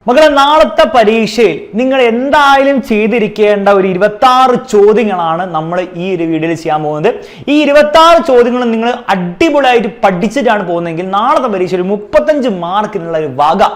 മക്കളെ, നാളത്തെ പരീക്ഷയിൽ നിങ്ങൾ എന്തായാലും ചെയ്തിരിക്കേണ്ട ഒരു 26 ചോദ്യങ്ങളാണ് നമ്മൾ ഈ ഒരു വീഡിയോയിൽ ചെയ്യാൻ പോകുന്നത്. ഈ 26 ചോദ്യങ്ങൾ നിങ്ങൾ അടിപൊളിയായിട്ട് പഠിച്ചിട്ടാണ് പോകുന്നതെങ്കിൽ നാളത്തെ പരീക്ഷയിൽ 35 മാർക്കിനുള്ള ഒരു വക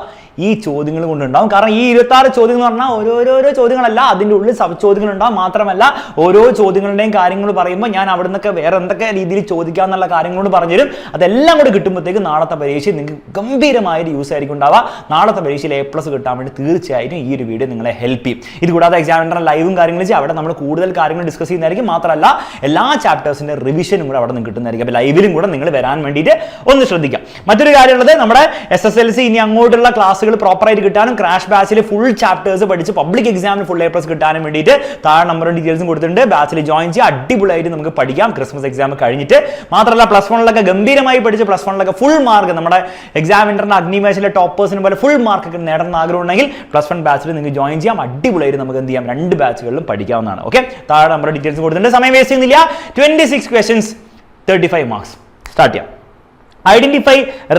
ഈ ചോദ്യങ്ങൾ കൊണ്ടുണ്ടാവും. കാരണം ഈ 26 ചോദ്യങ്ങൾ എന്ന് പറഞ്ഞാൽ ഓരോരോ ചോദ്യങ്ങളല്ല, അതിൻ്റെ ഉള്ളിൽ സബ് ചോദ്യങ്ങൾ ഉണ്ടാവും. മാത്രമല്ല ഓരോ ചോദ്യങ്ങളുടെയും കാര്യങ്ങൾ പറയുമ്പോൾ ഞാൻ അവിടെ നിന്നൊക്കെ വേറെ എന്തൊക്കെ രീതിയിൽ ചോദിക്കാമെന്നുള്ള കാര്യങ്ങളോട് പറഞ്ഞുതരും. അതെല്ലാം കൂടി കിട്ടുമ്പോഴത്തേക്ക് നാളത്തെ പരീക്ഷയിൽ നിങ്ങൾക്ക് ഗംഭീരമായൊരു യൂസ് ആയിരിക്കും ഉണ്ടാവുക. നാളത്തെ പരീക്ഷയിൽ A+ കിട്ടാൻ വേണ്ടി തീർച്ചയായിട്ടും ഈ ഒരു വീഡിയോ നിങ്ങളെ ഹെൽപ്പ് ചെയ്യും. ഇത് കൂടാതെ എക്സാമിനർ ലൈവും കാര്യങ്ങളും ചെയ്യും. അവിടെ നമ്മൾ കൂടുതൽ കാര്യങ്ങൾ ഡിസ്കസ് ചെയ്യുന്നതായിരിക്കും. മാത്രമല്ല എല്ലാ ചാപ്റ്റേഴ്സിന്റെ റിവിഷനും കൂടെ അവിടെ നിന്ന് കിട്ടുന്നതായിരിക്കും. അപ്പോൾ ലൈവിലും കൂടെ നിങ്ങൾ വരാൻ വേണ്ടിയിട്ട് ഒന്ന് ശ്രദ്ധിക്കാം. മറ്റൊരു കാര്യമുള്ളത്, നമ്മുടെ SSLC ഇനി അങ്ങോട്ടുള്ള ക്ലാസ് പ്രോപ്പറായിട്ട് കിട്ടാനും ക്രാഷ് ബാച്ചിൽ ഫുൾ ചാപ്റ്റേഴ്സ് പഠിച്ച് പബ്ലിക് എക്സാമിന് ഫുൾ A+ കിട്ടാനും വേണ്ടിയിട്ട് താഴെ നമ്പറും ഡീറ്റെയിൽസും കൊടുത്തിട്ടുണ്ട്. ബാച്ചിൽ ജോയിൻ ചെയ്യുക, അടിപൊളിയായിട്ട് നമുക്ക് പഠിക്കാം ക്രിസ്മസ് എക്സാം കഴിഞ്ഞിട്ട്. മാത്രമല്ല +1 ഗംഭീരമായി പഠിച്ച് +1 ഫുൾ മാർക്ക് നമ്മുടെ എക്സാമിനറിന്റെ അഗ്നിവേശിലെ ടോപ്പേഴ്സിന് പോലെ ഫുൾ മാർക്ക് ഒക്കെ നേടണം ആഗ്രഹം ഉണ്ടെങ്കിൽ +1 ബാച്ചിൽ നിങ്ങൾക്ക് ജോയിൻ ചെയ്യാം. അടിപൊളിയായിട്ട് നമുക്ക് എന്ത് ചെയ്യാം, 2 ബാച്ചുകളിലും പഠിക്കാവുന്നതാണ്. ഓക്കെ, താഴെ നമ്പർ ഡീറ്റെയിൽസ് കൊടുത്തിട്ടുണ്ട്. സമയം വേസ്റ്റ് ചെയ്യുന്നില്ല. 26 questions, 35 മാർക്സ്. സ്റ്റാർട്ട് ചെയ്യാം. Identify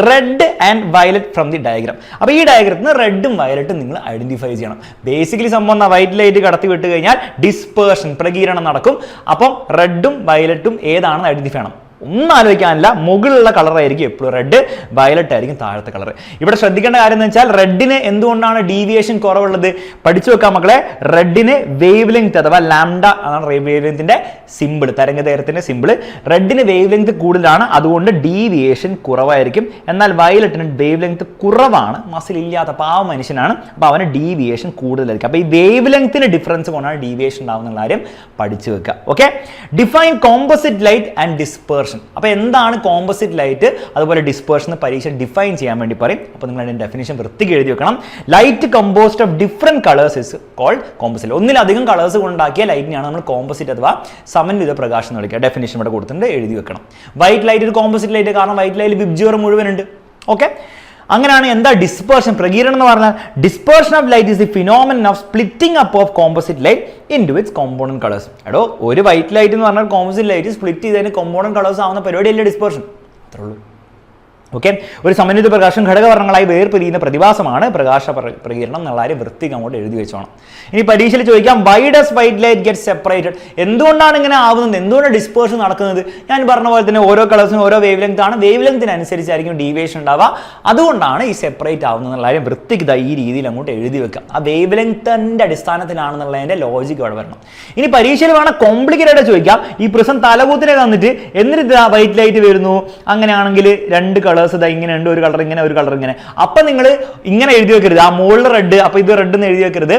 red and violet from the diagram. അപ്പോൾ ഈ ഡയഗ്രത്തിൽ നിന്ന് റെഡും വയലറ്റും നിങ്ങൾ ഐഡന്റിഫൈ ചെയ്യണം. ബേസിക്കലി സംഭവം വൈറ്റ് ലൈറ്റ് കടത്തി വിട്ട് കഴിഞ്ഞാൽ ഡിസ്പേർഷൻ, പ്രകീരണം നടക്കും. അപ്പം റെഡും വയലറ്റും ഏതാണെന്ന് ഐഡന്റിഫൈ ചെയ്യണം. ഒന്നും ആലോചിക്കാനില്ല, മുകളിലുള്ള കളറായിരിക്കും എപ്പോഴും റെഡ്, വയലറ്റ് ആയിരിക്കും താഴത്തെ കളർ. ഇവിടെ ശ്രദ്ധിക്കേണ്ട കാര്യം എന്ന് വെച്ചാൽ റെഡിന് എന്തുകൊണ്ടാണ് ഡീവിയേഷൻ കുറവുള്ളത് പഠിച്ചു വെക്കാം മക്കളെ. റെഡിന് വേവ് ലെങ്ത് അഥവാ ലാംഡ അതാണ് വേവ് ലെങ്ത്തിന്റെ സിമ്പിൾ, തരംഗദൈർഘ്യത്തിന്റെ സിമ്പിൾ. റെഡിന് വേവ് ലെങ്ത് കൂടുതലാണ്, അതുകൊണ്ട് ഡീവിയേഷൻ കുറവായിരിക്കും. എന്നാൽ വയലറ്റിന് വേവ് ലെങ്ത് കുറവാണ്, മസിൽ ഇല്ലാത്ത പാവ മനുഷ്യനാണ്, അപ്പോൾ അവന് ഡീവിയേഷൻ കൂടുതലായിരിക്കും. അപ്പോൾ ഈ വേവ് ലെങ്ത്തിന് ഡിഫറൻസ് കൊണ്ടാണ് ഡീവിയേഷൻ ഉണ്ടാവുന്ന കാര്യം പഠിച്ചു വെക്കുക. Okay, define composite light and dispersion. അപ്പോൾ എന്താണ് കോമ്പോസിറ്റ് ലൈറ്റ് അതുപോലെ ഡിസ്പേർഷൻ പരീക്ഷ ഡിഫൈൻ ചെയ്യാൻ വേണ്ടി പറയും. അപ്പോൾ നിങ്ങൾ അതിന്റെ ഡെഫിനിഷൻ വൃത്തിക്ക് എഴുതി വെക്കണം. Light composed of different colours is called composite. ഒന്നിലധികം കളേഴ്സ് കൊണ്ടുണ്ടാക്കിയ ലൈറ്റിനെയാണ് നമ്മൾ കോമ്പോസിറ്റ് അഥവാ സമന്വിത പ്രകാശം എന്ന് വിളിക്കുക. ഡെഫിനിഷൻ ഇവിടെ കൊടുത്തിട്ടുണ്ട്, എഴുതി വെക്കണം. വൈറ്റ് ലൈറ്റ് ഒരു കോമ്പോസിറ്റ് ലൈറ്റ്, കാരണം വൈറ്റ് ലൈറ്റ് വിബ്ജിയോർ മുഴുവനുണ്ട്. ഓക്കെ, അങ്ങനെയാണ്. എന്താ ഡിസ്പേർഷൻ? പ്രകീരണം എന്ന് പറഞ്ഞാൽ dispersion of light is the phenomenon of splitting up of composite light into it's component colours. എടോ, ഒരു വൈറ്റ് ലൈറ്റ് എന്ന് പറഞ്ഞാൽ കോമ്പോസിറ്റ് ലൈറ്റ് സ്പ്ലിറ്റ് ചെയ്തതിന് കോമ്പോണന്റ് കളേഴ്സ് ആവുന്ന പരിപാടിയല്ലേ ഡിസ്പേർഷൻ. അത്രേ ഉള്ളൂ. ഓക്കെ, ഒരു സമന്വിത പ്രകാശം ഘടകവർണ്ണങ്ങളായി വേർപിരിയുന്ന പ്രതിഭാസമാണ് പ്രകാശ പ്രകീരണം എന്നുള്ള കാര്യം വൃത്തിക്ക് അങ്ങോട്ട് എഴുതി വെച്ചോണം. ഇനി പരീക്ഷയിൽ ചോദിക്കാം, why does white light get separated? എന്തുകൊണ്ടാണ് ഇങ്ങനെ ആവുന്നത്, എന്തുകൊണ്ടാണ് ഡിസ്പേർഷൻ നടക്കുന്നത്? ഞാൻ പറഞ്ഞ പോലെ തന്നെ ഓരോ കളേഴ്സിനും ഓരോ വേവ് ലെങ്ത് ആണ്, വേവ് ലെങ്തിനനുസരിച്ചായിരിക്കും ഡീവിയേഷൻ ഉണ്ടാവുക. അതുകൊണ്ടാണ് ഈ സെപ്പറേറ്റ് ആവുന്നത് എന്നുള്ള കാര്യം വൃത്തിക്ക് ഈ രീതിയിൽ അങ്ങോട്ട് എഴുതി വെക്കാം. ആ വേവ് ലെങ്തിന്റെ അടിസ്ഥാനത്തിലാണെന്നുള്ളതിന്റെ ലോജിക്ക് അവിടെ വരണം. ഇനി പരീക്ഷയിൽ വേണം കോംപ്ലിക്കേറ്റഡ് ആയിട്ട് ചോദിക്കാം, ഈ പ്രിസം തലകൂത്തിനെ തന്നിട്ട് എന്നിട്ട് വൈറ്റ് ലൈറ്റ് വരുന്നു, അങ്ങനെയാണെങ്കിൽ 2 കളേഴ്സ് ഇങ്ങനെ ഉണ്ട്, ഒരു കളർ ഇങ്ങനെ ഒരു കളർ ഇങ്ങനെ. അപ്പൊ നിങ്ങൾ ഇങ്ങനെ എഴുതി വെക്കരുത്, ആ മുകളിൽ റെഡ് അപ്പൊ ഇത് റെഡ് എന്ന് എഴുതി വെക്കരുത്.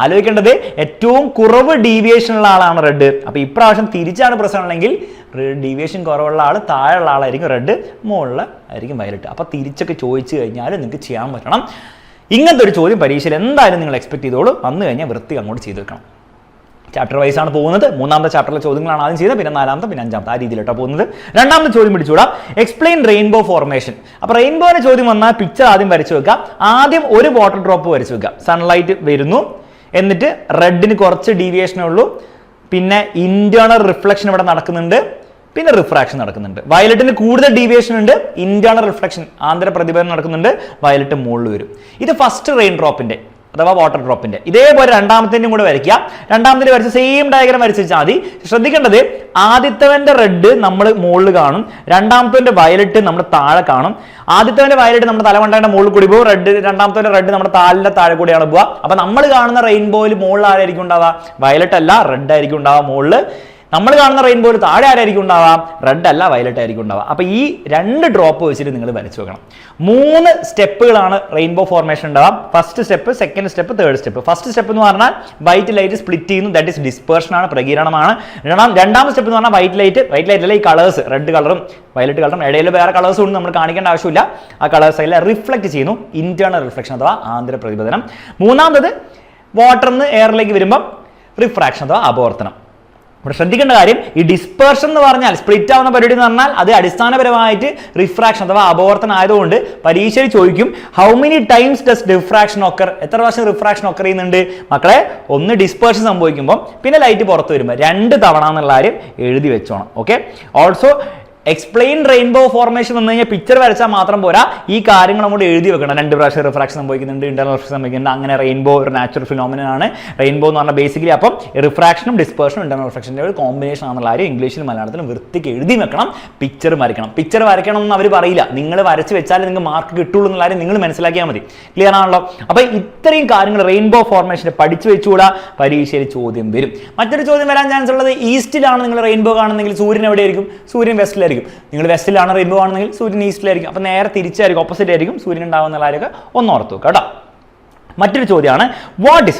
ആലോചിക്കേണ്ടത് ഏറ്റവും കുറവ് ഡീവിയേഷൻ ഉള്ള ആളാണ് റെഡ്. അപ്പൊ ഇപ്രാവശ്യം തിരിച്ചാണ് പ്രശ്നമുണ്ടെങ്കിൽ ഡീവിയേഷൻ കുറവുള്ള ആൾ താഴെയുള്ള ആളായിരിക്കും റെഡ്, മുകളിൽ ആയിരിക്കും വയലറ്റ്. അപ്പൊ തിരിച്ചൊക്കെ ചോദിച്ചു കഴിഞ്ഞാൽ നിങ്ങൾക്ക് ചെയ്യാൻ പറ്റണം. ഇങ്ങനത്തെ ഒരു ചോദ്യം പരീക്ഷയിൽ എന്തായാലും നിങ്ങൾ എക്സ്പെക്ട് ചെയ്തോളൂ. വന്നു കഴിഞ്ഞാൽ വൃത്തി അങ്ങോട്ട് ചെയ്ത് വെക്കണം. ചാപ്റ്റർ വൈസ് ആണ് പോകുന്നത്. 3ാമത്തെ ചാപ്റ്ററിലെ ചോദ്യങ്ങളാണ് ആദ്യം ചെയ്തത്, പിന്നെ 4ാമത്തെ, പിന്നെ 5ാമത്തെ, ആ രീതിയിലോട്ടാണ് പോകുന്നത്. 2ാമത്തെ ചോദ്യം പിടിച്ചുകൂടാം. Explain rainbow formation. അപ്പോൾ റെയിൻബോയുടെ ചോദ്യം വന്നാൽ പിക്ചർ ആദ്യം വരച്ചു വെക്കാം. ആദ്യം ഒരു വാട്ടർ ഡ്രോപ്പ് വരച്ചു വെക്കാം. സൺലൈറ്റ് വരുന്നു, എന്നിട്ട് റെഡിന് കുറച്ച് ഡീവിയേഷനേ ഉള്ളൂ, പിന്നെ ഇന്റേണൽ റിഫ്ലക്ഷൻ ഇവിടെ നടക്കുന്നുണ്ട്, പിന്നെ റിഫ്രാക്ഷൻ നടക്കുന്നുണ്ട്. വയലറ്റിന് കൂടുതൽ ഡീവിയേഷൻ ഉണ്ട്, ഇന്റേണൽ റിഫ്ലക്ഷൻ ആന്തര പ്രതിഫലനം നടക്കുന്നുണ്ട്, വയലറ്റ് മുകളിൽ വരും. ഇത് ഫസ്റ്റ് റെയിൻ ഡ്രോപ്പിന്റെ അഥവാ വാട്ടർ ഡ്രോപ്പിന്റെ. ഇതേപോലെ 2ാമത്തേനും കൂടെ വരയ്ക്കുക. 2ാമത്തെ വരച്ച് സെയിം ഡയഗ്രാം വരച്ച് വെച്ചാൽ മതി. ശ്രദ്ധിക്കേണ്ടത്, ആദ്യത്തവന്റെ റെഡ് നമ്മൾ മുകളിൽ കാണും, 2ാമത്തെ വയലറ്റ് നമ്മുടെ താഴെ കാണും. ആദ്യത്തവന്റെ വയലറ്റ് നമ്മുടെ തലമണ്ടയുടെ മുകളിൽ കൂടി പോകും, 2ാമത്തെ റെഡ് നമ്മുടെ താലിന്റെ താഴെ കൂടിയാണ് പോവുക. അപ്പൊ നമ്മൾ കാണുന്ന റെയിൻബോയിൽ മുകളിൽ ആരായിരിക്കും ഉണ്ടാവുക? വയലറ്റ് അല്ല, റെഡ് ആയിരിക്കും ഉണ്ടാവുക മുകളിൽ. നമ്മൾ കാണുന്ന റെയിൻബോയിൽ താഴെ ആരായിരിക്കും ഉണ്ടാവാം? റെഡ് അല്ല, വയലറ്റ് ആയിരിക്കും ഉണ്ടാവുക. അപ്പൊ ഈ 2 ഡ്രോപ്പ് വെച്ചിട്ട് നിങ്ങൾ വരച്ചു വെക്കണം. 3 സ്റ്റെപ്പുകളാണ് റെയിൻബോ ഫോർമേഷൻ ഉണ്ടാവാം. First step, second step, third step. First step എന്ന് പറഞ്ഞാൽ വൈറ്റ് ലൈറ്റ് സ്പ്ലിറ്റ് ചെയ്യുന്നു, ദാറ്റ് ഇസ് ഡിസ്പേർഷൻ ആണ്, പ്രകീരണമാണ്. 2ാമത്തെ സ്റ്റെപ്പ് എന്ന് പറഞ്ഞാൽ വൈറ്റ് ലൈറ്റ് അല്ല, ഈ കളേഴ്സ് റെഡ് കളറും വയലറ്റ് കളറും ഇടയിൽ വേറെ കളേഴ്സ് ഉണ്ട്, നമ്മൾ കാണിക്കേണ്ട ആവശ്യമില്ല. ആ കളേഴ്സ് എല്ലാം റിഫ്ലക്ട് ചെയ്യുന്നു, ഇന്റേണൽ റിഫ്ലക്ഷൻ അഥവാ ആന്തര പ്രതിപതനം. 3ാമത് വാട്ടറിന്ന് എയറിലേക്ക് വരുമ്പം റിഫ്രാക്ഷൻ അഥവാ അപവർത്തനം. ഇവിടെ ശ്രദ്ധിക്കേണ്ട കാര്യം, ഈ ഡിസ്പേർഷൻ എന്ന് പറഞ്ഞാൽ സ്പ്ലിറ്റ് ആവുന്ന പരിപാടി എന്ന് പറഞ്ഞാൽ അത് അടിസ്ഥാനപരമായിട്ട് റിഫ്രാക്ഷൻ അഥവാ അപവർത്തനം ആയതുകൊണ്ട് പരീക്ഷയിൽ ചോദിക്കും, how many times does diffraction occur? എത്ര പ്രാവശ്യം റിഫ്രാക്ഷൻ ഒക്കർ ചെയ്യുന്നുണ്ട് മക്കളെ? ഒന്ന് ഡിസ്പേർഷൻ സംഭവിക്കുമ്പോൾ, പിന്നെ ലൈറ്റ് പുറത്ത് വരുമ്പോൾ 2 തവണ എന്നുള്ള കാര്യം എഴുതി വെച്ചോണം. Okay, also explain rainbow formation വന്നു കഴിഞ്ഞാൽ പിക്ചർ വരച്ചാൽ മാത്രം പോരാ, ഈ കാര്യങ്ങൾ അങ്ങോട്ട് എഴുതി വെക്കണം. 2 പ്രാവശ്യം റിഫ്രാക്ഷൻ സംഭവിക്കുന്നുണ്ട്, ഇന്റർണൽ റിഫ്രാക്ഷൻ സംഭവിക്കുന്നുണ്ട്. അങ്ങനെ റെയിൻബോ ഒരു നാച്ചുറൽ ഫിനോമിനൻ ആണ്. റെയിൻബോ എന്ന് പറഞ്ഞാൽ ബേസിക്കലി അപ്പം റിഫ്രാക്ഷനും ഡിസ്പേർഷനും ഇന്റർണൽ റിഫ്രാക്ഷൻ്റെ ഒരു കോമ്പിനേഷൻ ആണെന്നുള്ള കാര്യം ഇംഗ്ലീഷിലും മലയാളത്തിലും വൃത്തിക്ക് എഴുതി വെക്കണം. പിക്ചർ വരയ്ക്കണം. പിക്ചർ വരയ്ക്കണം എന്ന് അവർ പറയില്ല, നിങ്ങൾ വരച്ച് വെച്ചാൽ നിങ്ങൾക്ക് മാർക്ക് കിട്ടുള്ളൂ എന്നുള്ള കാര്യം നിങ്ങൾ മനസ്സിലാക്കിയാൽ മതി. ക്ലിയർ ആണല്ലോ? അപ്പോൾ ഇത്രയും കാര്യങ്ങൾ റെയിൻബോ ഫോർമേഷനെ പഠിച്ചു വെച്ചുകൂടാ, പരീക്ഷയിൽ ചോദ്യം വരും. മറ്റൊരു ചോദ്യം വരാൻ ചാൻസ് ഉള്ളത്, ഈസ്റ്റിലാണ് നിങ്ങൾ റെയിൻബോ കാണുന്നെങ്കിൽ സൂര്യൻ എവിടെയായിരിക്കും? സൂര്യൻ വെസ്റ്റിലായിരിക്കും. നിങ്ങൾ വെസ്റ്റിലാണ് റെയിൻബോ ആണെങ്കിൽ സൂര്യൻ ഈസ്റ്റിലായിരിക്കും. അപ്പോൾ നേരെ തിരിച്ചായിരിക്കും, ഓപ്പോസിറ്റ് ആയിരിക്കും സൂര്യൻ ഉണ്ടാവുന്ന കാര്യമൊക്കെ ഒന്ന് ഓർത്ത് വെക്കുക കേട്ടോ. മറ്റൊരു ചോദ്യമാണ്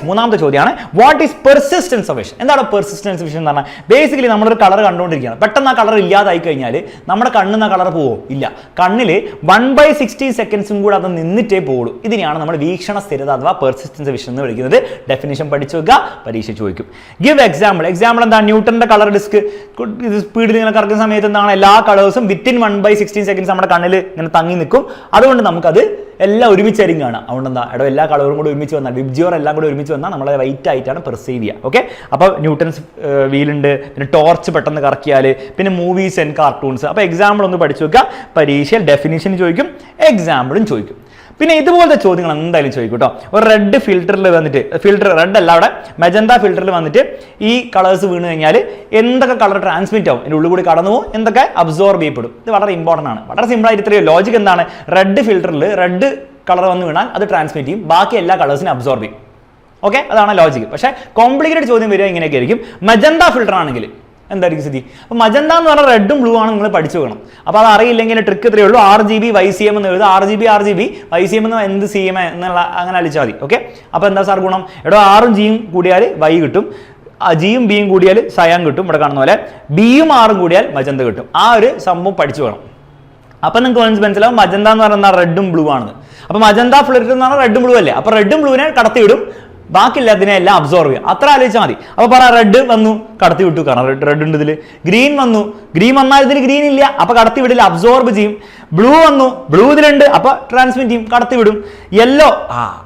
മൂന്നാമത്തെ ചോദ്യമാണ് what is persistence of vision. എന്താണ് പെർസിസ്റ്റൻസ് വിഷൻ എന്ന് പറഞ്ഞാൽ? ബേസിക്കലി നമ്മളൊരു കളർ കണ്ടുകൊണ്ടിരിക്കുകയാണ്, പെട്ടെന്ന് ആ കളർ ഇല്ലാതായി കഴിഞ്ഞാൽ നമ്മുടെ കണ്ണിന്ന് ആ കളർ പോവും? ഇല്ല. കണ്ണിൽ 1/60 സെക്കൻഡ്സും കൂടെ അത് നിന്നിട്ടേ പോകുള്ളൂ. ഇതിനെയാണ് നമ്മൾ വീക്ഷണ സ്ഥിരത അഥവാ പെർസിസ്റ്റൻസ് വിഷൻ എന്ന് വിളിക്കുന്നത്. ഡെഫിനിഷൻ പഠിച്ചു വെക്കുക, പരീക്ഷ ചോദിക്കും. Give example. എന്താണ്? ന്യൂട്ടന്റെ കളർ ഡിസ്ക് സ്പീഡിൽ ഇങ്ങനെ കറക്കുന്ന സമയത്ത് എന്താണ് എല്ലാ കളേഴ്സും വിത്തിൻ 1/60 സെക്കൻഡ്സ് നമ്മുടെ കണ്ണിൽ ഇങ്ങനെ തങ്ങി നിൽക്കും. അതുകൊണ്ട് നമുക്കത് എല്ലാം ഒരുമിച്ചായിരിക്കും കാണാം. അതുകൊണ്ട് എന്താ എല്ലാ കളറും കൂടെ ഒരുമിച്ച് വന്നാൽ, വിബ്ജിയോർ എല്ലാം കൂടെ ഒരുമിച്ച് വന്നാൽ നമ്മളെ വൈറ്റ് ആയിട്ടാണ് പെർസീവ് ചെയ്യുക. ഓക്കെ, അപ്പോൾ ന്യൂട്ടൺസ് വീലുണ്ട്, പിന്നെ ടോർച്ച് പെട്ടെന്ന് കറക്കിയാൽ, പിന്നെ മൂവീസ് ആൻഡ് കാർട്ടൂൺസ്. അപ്പോൾ എക്സാമ്പിൾ ഒന്ന് പഠിച്ചു വെക്കുക, പരീക്ഷയിൽ ഡെഫിനിഷൻ ചോദിക്കും, എക്സാമ്പിളും ചോദിക്കും. പിന്നെ ഇതുപോലത്തെ ചോദ്യങ്ങൾ എന്തായാലും ചോദിക്കും കേട്ടോ. ഒരു റെഡ് ഫിൽറ്ററിൽ വന്നിട്ട്, ഫിൽറ്റർ റെഡ് അല്ല, അവിടെ മെജന്ത ഫിൽറ്ററിൽ വന്നിട്ട് ഈ കളേഴ്സ് വീണ് കഴിഞ്ഞാൽ എന്തൊക്കെ കളർ ട്രാൻസ്മിറ്റ് ആവും, അതിൻ്റെ ഉള്ളിൽ കൂടി കടന്നു പോകും, എന്തൊക്കെ അബ്സോർബ് ചെയ്യപ്പെടും. ഇത് വളരെ ഇമ്പോർട്ടൻ്റ് ആണ്. വളരെ സിമ്പിൾ ആയിട്ട് ഇത്രയോ. ലോജിക് എന്താണ്? റെഡ് ഫിൽറ്ററിൽ റെഡ് കളർ വന്ന് വീണാൽ അത് ട്രാൻസ്മിറ്റ് ചെയ്യും, ബാക്കി എല്ലാ കളേഴ്സിനും അബ്സോർബ് ചെയ്യും. ഓക്കെ, അതാണ് ലോജിക്. പക്ഷേ കോംപ്ലിക്കേറ്റഡ് ചോദ്യം വരിക ഇങ്ങനെയൊക്കെ ആയിരിക്കും. മെജന്ത ഫിൽറ്റർ ആണെങ്കിൽ എന്തായിരിക്കും സ്ഥിതി? അപ്പോൾ മജന്ത എന്ന് പറഞ്ഞാൽ റെഡും ബ്ലൂ ആണ്, നിങ്ങൾ പഠിച്ചു വെക്കണം. അപ്പോൾ അത് അറിയില്ലെങ്കിൽ ട്രിക്ക് ഇത്രയേ ഉള്ളൂ. RGB YCM എന്ന് എഴുതുക. RGB YCM എന്ന് എന്ത് CM എന്നുള്ള അങ്ങനെ അടിച്ചാൽ മതി. ഓക്കെ, അപ്പോൾ എന്താ സാർ ഗുണം? R ഉം G യും കൂടിയാൽ Y കിട്ടും, G യും B യും കൂടിയാൽ സയാൻ കിട്ടും. ഇവിടെ കാണുന്ന പോലെ B യും R ഉം കൂടിയാൽ മജന്ത കിട്ടും. ആ ഒരു സംഭവം പഠിച്ചു വേണം. അപ്പം നിങ്ങൾക്ക് മനസ്സിലാവും മജന്ത എന്ന് പറയുന്നത് റെഡും ബ്ലൂ ആണെന്ന്. അപ്പോൾ മജന്ത ഫ്ലിറ്റ് എന്ന് പറഞ്ഞാൽ റെഡും ബ്ലൂ അല്ലേ? അപ്പോൾ റെഡും ബ്ലൂവിനെ കടത്തിവിടും, ബാക്കി എല്ലാത്തിനെ എല്ലാം അബ്സോർവ് ചെയ്യും. അത്ര ആലോചിച്ചാൽ മതി. അപ്പോൾ പറ, റെഡ് വന്നു കടത്തി വിട്ടു, കാരണം റെഡ് ഉണ്ട് ഇതിൽ. ഗ്രീൻ വന്നു, ഗ്രീൻ വന്നാൽ ഇതിൽ ഗ്രീൻ ഇല്ല, അപ്പോൾ കടത്തി വിടില്ല, അബ്സോർബ് ചെയ്യും. ബ്ലൂ വന്നു, ബ്ലൂ ഇതിലുണ്ട്, അപ്പോൾ ട്രാൻസ്മിറ്റ് ചെയ്യും, കടത്തി വിടും. യെല്ലോ,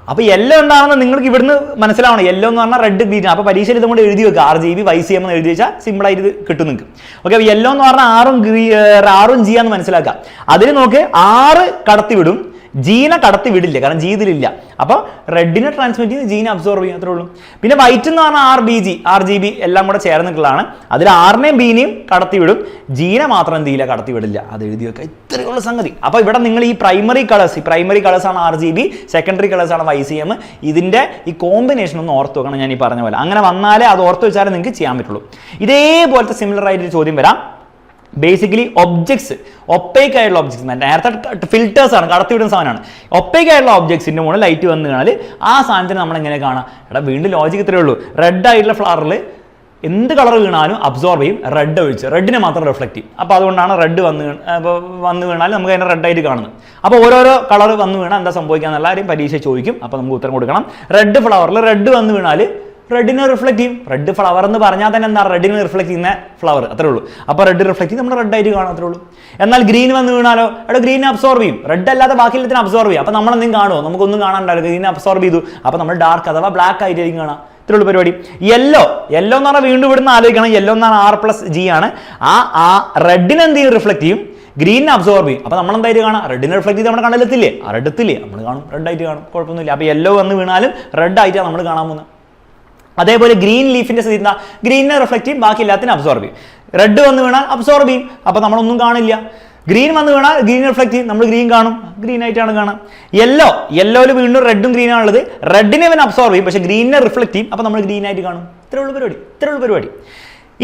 അപ്പോൾ യെല്ലോ എന്താണെന്ന് നിങ്ങൾക്ക് ഇവിടുന്ന് മനസ്സിലാവണം. യെല്ലോ എന്ന് പറഞ്ഞാൽ റെഡ് ഗ്രീൻ. അപ്പോൾ പരീക്ഷയിൽ ഇതുകൊണ്ട് എഴുതി വെക്കുക, RGB YCM എന്ന് എഴുതി വെച്ചാൽ സിമ്പിളായിട്ട് ഇത് കിട്ടും നിങ്ങൾക്ക്. ഓക്കെ, അപ്പോൾ യെല്ലോ എന്ന് പറഞ്ഞാൽ R ഉം G ആണെന്ന് മനസ്സിലാക്കുക. അതിൽ നോക്ക്, R കടത്തി വിടും, ജീനെ കടത്തി വിടില്ല, കാരണം G ഇതിലില്ല. അപ്പോൾ റെഡിനെ ട്രാൻസ്മിറ്റ് ചെയ്ത് ജീനെ അബ്സോർവ് ചെയ്യും, അത്രേ ഉള്ളൂ. പിന്നെ വൈറ്റ് എന്ന് പറഞ്ഞാൽ RGB എല്ലാം കൂടെ ചേർന്നിട്ടുള്ളതാണ്. അതിൽ ആറിനെയും ബീനെയും കടത്തി വിടും, ജീനെ മാത്രം എന്ത് ചെയ്യില്ല, കടത്തി വിടില്ല. അത് എഴുതി വെക്കുക, ഇത്രയുള്ള സംഗതി. അപ്പോൾ ഇവിടെ നിങ്ങൾ ഈ പ്രൈമറി കളേഴ്സ് ആണ് RGB, സെക്കൻഡറി കളേഴ്സ് ആണ് YCM. ഇതിൻ്റെ ഈ കോമ്പിനേഷൻ ഒന്ന് ഓർത്ത് വെക്കണം, ഞാൻ ഈ പറഞ്ഞ പോലെ. അങ്ങനെ വന്നാലേ അത് ഓർത്ത് വെച്ചാലേ നിങ്ങൾക്ക് ചെയ്യാൻ പറ്റുള്ളൂ. ഇതേപോലത്തെ സിമിലർ ആയിട്ടൊരു ചോദ്യം വരാം. ബേസിക്കലി ഒബ്ജക്ട്സ്, ഒപ്പേക്ക് ആയിട്ടുള്ള ഒബ്ജക്ട്സ്, നേരത്തെ ഫിൽറ്റേഴ്സ് ആണ്, കടത്തിവിടുന്ന സാധനമാണ്. ഒപ്പേക്ക് ആയിട്ടുള്ള ഒബ്ജക്ട്സിൻ്റെ മുകളിൽ ലൈറ്റ് വന്നു കഴിഞ്ഞാൽ ആ സാധനത്തിന് നമ്മൾ എങ്ങനെ കാണാം? വീണ്ടും ലോജിക്ക് ഇത്രയേ ഉള്ളൂ. റെഡ് ആയിട്ടുള്ള ഫ്ലവറിൽ എന്ത് കളർ വീണാലും അബ്സോർബ് ചെയ്യും, റെഡ് ഒഴിച്ച്, റെഡിനെ മാത്രം റിഫ്ലക്ട് ചെയ്യും. അപ്പോൾ അതുകൊണ്ടാണ് റെഡ് വന്ന് വീണാൽ നമുക്ക് അതിനെ റെഡായിട്ട് കാണുന്നത്. അപ്പോൾ ഓരോരോ കളർ വന്ന് വീണാൽ എന്താ സംഭവിക്കുക എന്നുള്ള കാര്യം പരീക്ഷ ചോദിക്കും. അപ്പോൾ നമുക്ക് ഉത്തരം കൊടുക്കണം. റെഡ് ഫ്ലവറിൽ റെഡ് വന്ന് വീണാൽ റെഡിനെ റിഫ്ലക്ട് ചെയ്യും. റെഡ് ഫ്ലവർ എന്ന് പറഞ്ഞാൽ തന്നെ എന്താ? റെഡിനെ റിഫ്ലക്ട് ചെയ്യുന്ന ഫ്ലവർ, അത്രേ ഉള്ളൂ. അപ്പോൾ റെഡ് റിഫ്ലക്ട് ചെയ്ത് നമ്മൾ റെഡ് ആയിട്ട് കാണാം, അത്രേ ഉള്ളൂ. എന്നാൽ ഗ്രീൻ വന്ന് വീണാലോ, ഗ്രീനെ അബ്സോർബ് ചെയ്യും, റെഡ് അല്ലാതെ ബാക്കി എല്ലാത്തിനും അബ്സോർബ് ചെയ്യും. അപ്പോൾ നമ്മൾ എന്തെങ്കിലും കാണുമോ? നമുക്കൊന്നും കാണാനുണ്ടാവില്ല, ഗ്രീനെ അബ്സോർബ് ചെയ്തു. അപ്പോൾ നമ്മൾ ഡാർക്ക് അഥവാ ബ്ലാക്ക് ആയിട്ടായിരിക്കും കാണാം. ഇത്രയുള്ള പരിപാടി. യെല്ലോ എന്ന് പറഞ്ഞാൽ വീണ്ടും ഇവിടുന്ന് ആലോചിക്കണം. യെല്ലോ എന്ന് പറഞ്ഞാൽ R+G ആണ്. ആ റെഡിനെ എന്ത് ചെയ്യും? റിഫ്ലക്ട് ചെയ്യും, ഗ്രീനെ അബ്സോർബ് ചെയ്യും. അപ്പോൾ നമ്മൾ എന്തായിട്ട് കാണാം? റെഡിനെ റിഫ്ലക്ട് ചെയ്ത് നമ്മുടെ കണ്ണിലെത്തില്ലേ? റെഡ് എത്തില്ലേ? നമ്മൾ കാണും, റെഡ് ആയിട്ട് കാണും, കുഴപ്പമൊന്നുമില്ല. അപ്പോൾ യെല്ലോ വന്ന് വീണാലും റെഡ് ആയിട്ടാണ് നമ്മൾ കാണാൻ പോകുന്നത്. അതേപോലെ ഗ്രീൻ ലീഫിന്റെ സ്ഥിതി എന്താ? ഗ്രീനിനെ റിഫ്ലക്ട് ചെയ്യും, ബാക്കി എല്ലാത്തിനും അബ്സോർബ് ചെയ്യും. റെഡ് വന്ന് വീണാൽ അബ്സോർബ് ചെയ്യും, അപ്പോൾ നമ്മളൊന്നും കാണില്ല. ഗ്രീൻ വന്ന് വീണാൽ ഗ്രീൻ റിഫ്ലക്ട് ചെയ്യും, നമ്മൾ ഗ്രീൻ കാണും, ഗ്രീൻ ആയിട്ടാണ് കാണാം. യെല്ലോയിൽ വീണ്ടും റെഡും ഗ്രീനാണുള്ളത്. റെഡിനെ അവൻ അബ്സോർബ് ചെയ്യും, പക്ഷേ ഗ്രീനിനെ റിഫ്ലക്ട് ചെയ്യും, അപ്പോൾ നമ്മൾ ഗ്രീൻ ആയിട്ട് കാണും. ഇത്രയുള്ള പരിപാടി.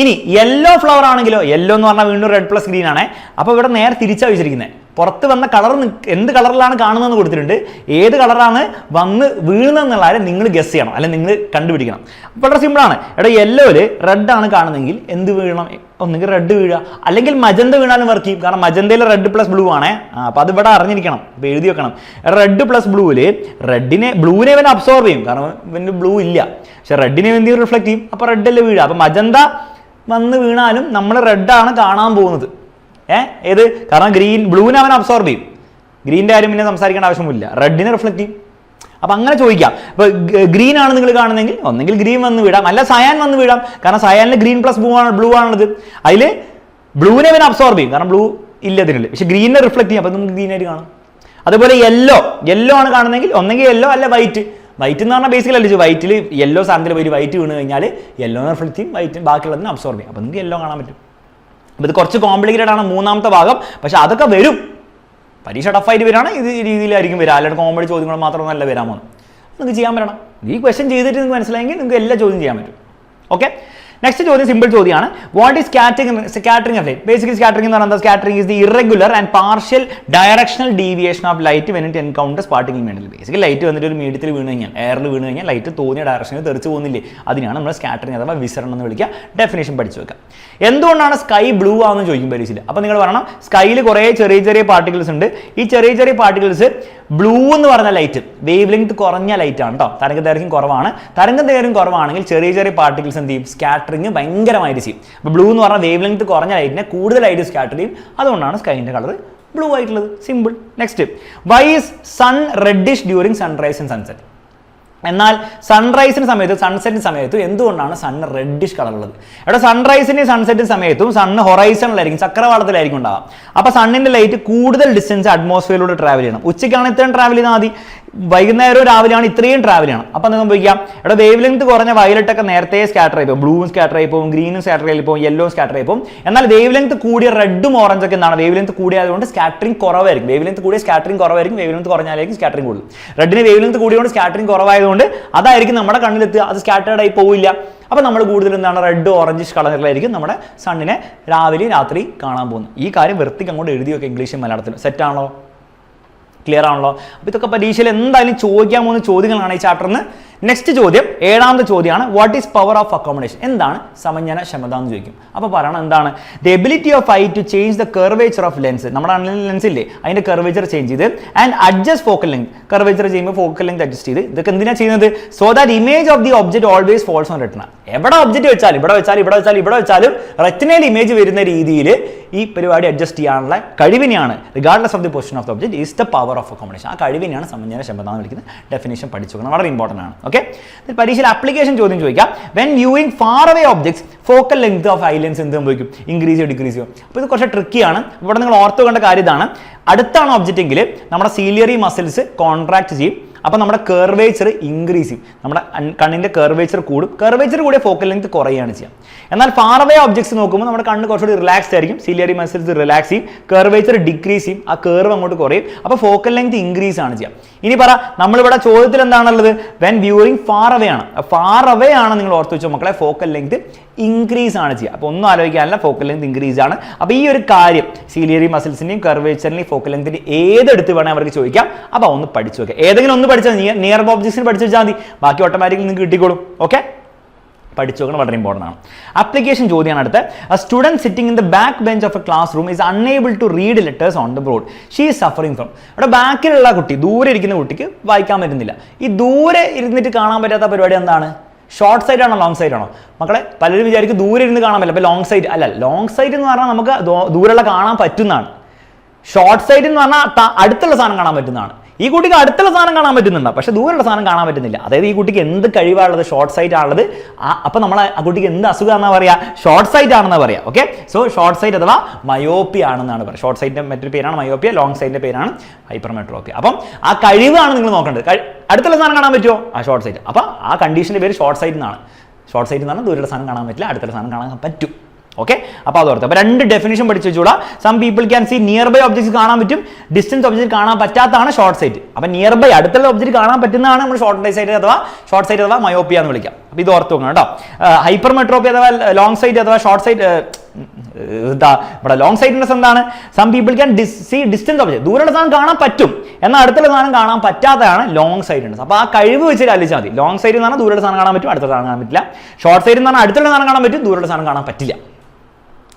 ഇനി യെല്ലോ ഫ്ലവർ ആണെങ്കിലോ, യെല്ലോ എന്ന് പറഞ്ഞാൽ വീണ്ടും റെഡ് + ഗ്രീൻ ആണ്. അപ്പോൾ ഇവിടെ നേരെ തിരിച്ചാണ് വെച്ചിരിക്കുന്നത്. പുറത്ത് വന്ന കളർ എന്ത് കളറിലാണ് കാണുന്നതെന്ന് കൊടുത്തിട്ടുണ്ട്. ഏത് കളറാണ് വന്ന് വീഴുന്നതെന്നുള്ള കാര്യം നിങ്ങൾ ഗസ് ചെയ്യണം, അല്ലെങ്കിൽ നിങ്ങൾ കണ്ടുപിടിക്കണം. വളരെ സിമ്പിളാണ്. യെല്ലോയിൽ റെഡ് ആണ് കാണുന്നതെങ്കിൽ എന്ത് വീഴണം? ഒന്നുകിൽ റെഡ് വീഴുക, അല്ലെങ്കിൽ മജന്ത വീണാലും വർക്ക് ചെയ്യും. കാരണം മജന്തയിൽ റെഡ് + ബ്ലൂ ആണ്. അപ്പോൾ അത് ഇവിടെ അറിഞ്ഞിരിക്കണം, അപ്പോൾ എഴുതി വെക്കണം. റെഡ് + ബ്ലൂവിൽ ബ്ലൂവിനെ ഇവൻ അബ്സോർബ് ചെയ്യും, കാരണം ഇവന് ബ്ലൂ ഇല്ല. പക്ഷെ റെഡിനെ എന്ത് റിഫ്ലക്ട് ചെയ്യും, അപ്പോൾ റെഡല്ലേ വീഴുക. അപ്പോൾ മജന്ത വന്ന് വീണാലും നമ്മൾ റെഡാണ് കാണാൻ പോകുന്നത്. ഏത്? കാരണം ബ്ലൂവിനെ അവൻ അബ്സോർബ് ചെയ്യും. ഗ്രീൻ്റെ കാര്യം പിന്നെ സംസാരിക്കേണ്ട ആവശ്യമില്ല, റെഡിനെ റിഫ്ലക്ട് ചെയ്യും. അപ്പം അങ്ങനെ ചോദിക്കാം. ഇപ്പോൾ ഗ്രീൻ ആണ് നിങ്ങൾ കാണുന്നെങ്കിൽ ഒന്നെങ്കിൽ ഗ്രീൻ വന്ന് വീഴാം, അല്ല സയാൻ വന്ന് വീഴാം. കാരണം സയാനിൽ ഗ്രീൻ + ബ്ലൂ ആണുള്ളത്. അതിൽ ബ്ലൂവിനെ അവൻ അബ്സോർബ് ചെയ്യും, കാരണം ബ്ലൂ ഇല്ലതിനുള്ളിൽ. പക്ഷെ ഗ്രീനെ റിഫ്ലക്ട് ചെയ്യും, അപ്പോൾ നമുക്ക് ഗ്രീനായിട്ട് കാണാം. അതുപോലെ യെല്ലോ ആണ് കാണുന്നതെങ്കിൽ ഒന്നെങ്കിൽ യെല്ലോ അല്ല വൈറ്റ് എന്ന് പറഞ്ഞാൽ ബേസിക്കലി അല്ല, വൈറ്റിൽ യെല്ലോ സാധനത്തിൽ പോയി വൈറ്റ് വീണ് കഴിഞ്ഞാൽ യെല്ലോ റിഫ്ലക്ട് ചെയ്യും, വൈറ്റ് ബാക്കിയുള്ളതിന് അബ്സോർബ് ചെയ്യും, അപ്പോൾ നിങ്ങൾക്ക് യെല്ലോ കാണാൻ പറ്റും. അപ്പോൾ ഇത് കുറച്ച് കോംപ്ലിക്കേറ്റഡ് ആണ് മൂന്നാമത്തെ ഭാഗം, പക്ഷെ അതൊക്കെ വരും. പരീക്ഷ ടഫായിട്ട് വരികയാണ് ഇത് രീതിയിലായിരിക്കും വരിക, അല്ലാണ്ട് കോമഡി ചോദ്യങ്ങൾ മാത്രമൊന്നല്ല വരാൻ പോകുന്നത്. നിങ്ങൾക്ക് ചെയ്യാൻ പറ്റണം. ഈ ക്വസ്റ്റൻ ചെയ്തിട്ട് നിങ്ങൾക്ക് മനസ്സിലായെങ്കിൽ നിങ്ങൾക്ക് എല്ലാ ചോദ്യം ചെയ്യാൻ പറ്റും. ഓക്കെ, നെക്സ്റ്റ് ചോദ്യം സിമ്പിൾ ചോദ്യമാണ്. What is scattering of light? Basically scattering എന്ന് പറയുന്നത് scattering is the irregular and partial directional deviation of light when it encounters particle medium. Basically light വന്നിട്ട് ഒരു മീഡിയത്തിൽ വീണ് കഴിഞ്ഞാൽ, എയറിൽ വീണ് കഴിഞ്ഞാൽ ലൈറ്റ് തോന്നിയ ഡയറക്ഷനിൽ തെറിച്ച് പോകുന്നില്ലേ, അതിനാണ് നമ്മൾ സ്കാറ്ററിംഗ് അഥവാ വിസരണം എന്ന് വിളിക്കുക. ഡെഫിനേഷൻ പഠിച്ചു വെക്കുക. എന്തുകൊണ്ടാണ് സ്കൈ ബ്ലൂ ആണെന്ന് ചോദിക്കും പരീക്ഷയിൽ. അപ്പോൾ നിങ്ങൾ പറയണം സ്കൈയിൽ കുറേ ചെറിയ പാർട്ടിക്കിൾസ് ഉണ്ട്. ഈ ചെറിയ പാർട്ടിക്കിൾസ് ബ്ലൂ എന്ന് പറഞ്ഞ ലൈറ്റ് വേവ് ലെങ്ത് കുറഞ്ഞ ലൈറ്റ് ആണ് കേട്ടോ. തരംഗദൈർഘ്യം കുറവാണ്. തരംഗദൈർഘ്യം കുറവാണെങ്കിൽ ചെറിയ പാർട്ടിക്കിൾസ് എന്ത് ചെയ്യും? സ്കാറ്ററിംഗ് ഭയങ്കരമായിട്ട് ചെയ്യും. അപ്പോൾ ബ്ലൂ എന്ന് പറഞ്ഞാൽ വേവ് ലെങ്ത് കുറഞ്ഞ ലൈറ്റിനെ കൂടുതലായിട്ട് സ്കാറ്റർ ചെയ്യും. അതുകൊണ്ടാണ് സ്കൈൻ്റെ കളർ ബ്ലൂ ആയിട്ടുള്ളത്. Simple. Next, why is sun reddish during sunrise and sunset? എന്നാൽ സൺറൈസിന് സമയത്ത് സൺസെറ്റിന് സമയത്തും എന്തുകൊണ്ടാണ് സണ്ണ് റെഡിഷ് കളറുള്ളത്? ഇവിടെ സൺറൈസിന്റെയും സൺസെറ്റിന് സമയത്തും സണ്ണ് ഹൊറൈസണിലായിരിക്കും, ചക്രവാളത്തിലായിരിക്കും ഉണ്ടാവുക. അപ്പോൾ സണ്ണിന്റെ ലൈറ്റ് കൂടുതൽ ഡിസ്റ്റൻസ് അറ്റ്മോസ്ഫിയറിലൂടെ ട്രാവൽ ചെയ്യണം. ഉച്ചയ്ക്കാണ് ഇത്രയും ട്രാവൽ ചെയ്താൽ മതി, വൈകുന്നേരവും രാവിലെയാണ് ഇത്രയും ട്രാവൽ ചെയ്യണം. അപ്പോൾ എന്താ സംഭവിക്കാം? ഇവിടെ വേവ് ലെങ്ത് കുറഞ്ഞ വയലറ്റ് ഒക്കെ നേരത്തെ സ്കാറ്റർ ആയി പോകും, ബ്ലൂവും സ്കാറ്റർ ആയി പോകും, ഗ്രീനും സ്കാറ്റർ ആയി പോകും, യെല്ലോ സ്കാറ്റർ ആയി പോകും. എന്നാൽ വേവ് ലെങ്ത് കൂടിയ റെഡും ഓറഞ്ച് ഒക്കെ എന്താണ്? വേവ് ലെങ്ത് കൂടിയതുകൊണ്ട് സ്കാറ്ററിംഗ് കുറവായിരിക്കും. വേവ് ലെങ്ത് കൂടിയ സ്കാറ്ററിംഗ് കുറവായിരിക്കും, വേവ് ലെങ്ത് കുറഞ്ഞാലായിരിക്കും സ്കാറ്ററിംഗ് കൂടുതൽ. റെഡിന് വേവ് ലെങ്ത് കൂടിയതുകൊണ്ട് സ്കാറ്ററിംഗ് കുറവായതുകൊണ്ട് അതായിരിക്കും നമ്മുടെ കണ്ണിലെത്തുക, അത് സ്കാറ്റേർഡ് ആയി പോവില്ല. അപ്പോൾ നമ്മൾ കൂടുതൽ എന്താണ്? റെഡ് ഓറഞ്ചിഷ് കളറിലായിരിക്കും നമ്മുടെ സണ്ണിനെ രാവിലെ രാത്രി കാണാൻ പോകുന്നത്. ഈ കാര്യം വൃത്തിക്ക് അങ്ങോട്ട് എഴുതി വെക്കുക ഇംഗ്ലീഷും മലയാളത്തിലും. സെറ്റാണല്ലോ? ക്ലിയർ ആണല്ലോ? അപ്പോൾ ഇതൊക്കെ പരീക്ഷയിൽ എന്തായാലും ചോദിക്കാൻ പോകുന്ന ചോദ്യങ്ങളാണ് ഈ ചാപ്റ്ററിന്. നെക്സ്റ്റ് ചോദ്യം, ഏഴാമത്തെ ചോദ്യമാണ്. What is power of accommodation? എന്താണ് സമഞ്ജന ക്ഷമത എന്ന് ചോദിക്കും. അപ്പോൾ പറയണം എന്താണ്? The ability of eye to change the curvature of lens. നമ്മുടെ ലെൻസ് ഇല്ലേ, അതിന്റെ കർവേച്ചർ ചേഞ്ച് ചെയ്ത് and adjust focal length. Curvature ചെയ്യുമ്പോൾ ഫോക്കൽ ലെങ്ത് അഡ്ജസ്റ്റ് ചെയ്ത്. ഇതൊക്കെ എന്തിനാണ് ചെയ്യുന്നത്? So that image of the object always falls on retina. എവിടെ ഒബ്ജക്റ്റ് വെച്ചാലും, ഇവിടെ വെച്ചാലും റെറ്റിനയിൽ ഇമേജ് വരുന്ന രീതിയിൽ ഈ പരിപാടി അഡ്ജസ്റ്റ് ചെയ്യാനുള്ള കഴിവിനെയാണ്, regardless of the position of the object, is the power of accommodation. ആ കഴിവിനെയാണ് സമഞ്ജന ക്ഷമത എന്ന് വിളിക്കുന്നത്. ഡെഫിനേഷൻ പഠിച്ചു വെക്കണം, വളരെ ഇമ്പോർട്ടൻ്റ് ആണ്. ഓക്കെ, പരീക്ഷയിൽ ആപ്ലിക്കേഷൻ ചോദ്യം ചോദിക്കാം. When viewing far away objects focal length of I lens എന്ത് സംഭവിക്കും? ഇൻക്രീസ് ചെയ്യോ ഡിക്രീസ് ചെയ്യോ? അപ്പോൾ ഇത് കുറച്ച് ട്രിക്കിയാണ്. ഇവിടെ നിങ്ങൾ ഓർത്ത് കണ്ട കാര്യം ഇതാണ്. അടുത്താണ് ഒബ്ജക്റ്റ് എങ്കിൽ നമ്മുടെ സീലിയറി മസിൽസ് കോൺട്രാക്ട് ചെയ്യും. അപ്പോൾ നമ്മുടെ കർവേച്ചർ ഇൻക്രീസ് ചെയ്യും, നമ്മുടെ കണ്ണിൻ്റെ കർവേച്ചർ കൂടും. കർവേച്ചർ കൂടിയ ഫോക്കൽ ലെങ്ത് കുറയുകയാണ് ചെയ്യുക. എന്നാൽ ഫാർ അവേ ഒബ്ജക്ട്സ് നോക്കുമ്പോൾ നമ്മുടെ കണ്ണ് കുറച്ചുകൂടി റിലാക്സ്ഡ് ആയിരിക്കും, സിലിയറി മസിൽസ് റിലാക്സ് ചെയ്യും, കർവേച്ചർ ഡിക്രീസ് ചെയ്യും, ആ കർവ് അങ്ങോട്ട് കുറയും. അപ്പോൾ ഫോക്കൽ ലെങ്ത് ഇൻക്രീസ് ആണ് ചെയ്യുക. ഇനി പറ, നമ്മളിവിടെ ചോദ്യത്തിൽ എന്താണുള്ളത്? വെൻ വ്യൂയിങ് ഫാർ അവേ ആണ്. ഫാർ അവേ ആണ് നിങ്ങൾ ഓർത്ത് വെച്ചോ മക്കളെ, ഫോക്കൽ ലെങ്ത് ഇൻക്രീസ് ആണ് ചെയ്യുക. അപ്പോൾ ഒന്നും ആലോചിക്കാനല്ല, ഫോക്കൽ ലെങ്ത് ഇൻക്രീസ് ആണ്. അപ്പോൾ ഈ ഒരു കാര്യം സീലിയറി മസിൽസിൻ്റെയും കർവേച്ചറിൻ്റെയും ഫോക്കൽ ലെങ്തിൻ്റെ ഏതെടുത്ത് വേണേൽ അവർക്ക് ചോദിക്കാം. അപ്പോൾ ഒന്ന് പഠിച്ചു വെക്കുക. ഏതെങ്കിലും ഒന്ന് പഠിച്ചാൽ നിയർ ഒബ്ജക്ട്സിന് പഠിച്ചു വെച്ചാൽ മതി, ബാക്കി ഓട്ടോമാറ്റിക്കലി നിങ്ങൾക്ക് കിട്ടിക്കോളും. ഓക്കെ, പഠിച്ചു വെക്കണം, വളരെ ഇമ്പോർട്ടൻ്റ് ആണ്. ആപ്ലിക്കേഷൻ ചോദ്യമാണ് അടുത്ത്. A student sitting in the back bench of a class room is unable to read letters on the board. She is suffering from. അവിടെ ബാക്കിലുള്ള കുട്ടി, ദൂരെ ഇരിക്കുന്ന കുട്ടിക്ക് വായിക്കാൻ പറ്റുന്നില്ല. ഈ ദൂരെ ഇരുന്നിട്ട് കാണാൻ പറ്റാത്ത പരിപാടി എന്താണ്? ഷോർട്ട് സൈറ്റ് ആണോ ലോങ് സൈറ്റ് ആണോ? മക്കളെ പലരും വിചാരിക്കും ദൂരെ ഇരുന്ന് കാണാൻ പറ്റില്ല, അപ്പോൾ ലോങ് സൈറ്റ് അല്ല. ലോങ് സൈറ്റ് എന്ന് പറഞ്ഞാൽ നമുക്ക് ദൂരെയുള്ള കാണാൻ പറ്റുന്നതാണ്. ഷോർട്ട് സൈറ്റ് എന്ന് പറഞ്ഞാൽ അടുത്തുള്ള സാധനം കാണാൻ പറ്റുന്നതാണ്. ഈ കുട്ടിക്ക് അടുത്തുള്ള സാധനം കാണാൻ പറ്റുന്നുണ്ടോ, പക്ഷെ ദൂരെയുള്ള സാധനം കാണാൻ പറ്റുന്നില്ല. അതായത് ഈ കുട്ടിക്ക് എന്ത് കഴിവാണുള്ളത്? ഷോർട്ട് സൈറ്റ് ആണുള്ളത്. അപ്പോൾ നമ്മൾ ആ കുട്ടിക്ക് എന്ത് അസുഖമാണെന്നാ പറയുക? ഷോർട്ട് സൈറ്റ് ആണെന്ന് പറയാം. ഓക്കെ, സോ ഷോർട്ട് സൈറ്റ് അഥവാ മയോപ്പിയ ആണെന്നാണ് പറയുക. ഷോർട്ട് സൈറ്റിന്റെ മറ്റൊരു പേരാണ് മയോപ്പിയ, ലോങ് സൈറ്റിന്റെ പേരാണ് ഹൈപ്പർമെട്രോപ്പിയ. അപ്പം ആ കഴിവാണ് നിങ്ങൾ നോക്കേണ്ടത്. അടുത്തുള്ള സാധനം കാണാൻ പറ്റുമോ? ആ ഷോർട്ട് സൈറ്റ്. അപ്പോൾ ആ കണ്ടീഷന്റെ പേര് ഷോർട്ട് സൈറ്റ് എന്നാണ്. ഷോർട്ട് സൈറ്റ് എന്ന് പറഞ്ഞാൽ ദൂരെയുള്ള സാധനം കാണാൻ പറ്റില്ല, അടുത്തുള്ള സാധനം കാണാൻ പറ്റും. ഓക്കെ, അപ്പോൾ അത് ഓർത്ത്. അപ്പോൾ രണ്ട് ഡെഫിനിഷൻ പഠിച്ചു വെച്ചോളാം. Some people can see nearby objects കാണാൻ പറ്റും, ഡിസ്റ്റൻസ് ഒബ്ജക്ട് കാണാൻ പറ്റാത്തതാണ് ഷോർട്ട് സൈറ്റ്. അപ്പോൾ നിയർ ബൈ അടുത്തുള്ള ഒബ്ജക്ട് കാണാൻ പറ്റുന്നതാണ് നമ്മൾ ഷോർട്ട് സൈറ്റ് അഥവാ മയോപ്പിയ എന്ന് വിളിക്കാം. അപ്പോൾ ഇത് ഓർത്ത് നോക്കണം കേട്ടോ. ഹൈപ്പർമെട്രോപ്പിയ അഥവാ ലോങ് സൈറ്റ് അഥവാ ഷോർട്ട് സൈറ്റ്, ഇവിടെ ലോങ് സൈറ്റിന്റെ എന്താണ്? Some people can see distance object, ദൂരെയുള്ള സാധനം കാണാൻ പറ്റും, എന്നാൽ അടുത്തുള്ള സാധനം കാണാൻ പറ്റാത്തതാണ് ലോങ് സൈറ്റ്. അപ്പോൾ ആ കഴിവ് വെച്ച് ആലോചിച്ചാൽ മതി. ലോങ് സൈറ്റ് എന്ന് പറഞ്ഞാൽ ദൂരെയുള്ള സാധനം കാണാൻ പറ്റും, അടുത്തുള്ള സാധനം കാണാൻ പറ്റില്ല. ഷോർട്ട് സൈറ്റ് എന്ന് പറഞ്ഞാൽ അടുത്തുള്ള സാധനം കാണാൻ പറ്റും, ദൂരെയുള്ള സാധനം കാണാൻ പറ്റില്ല.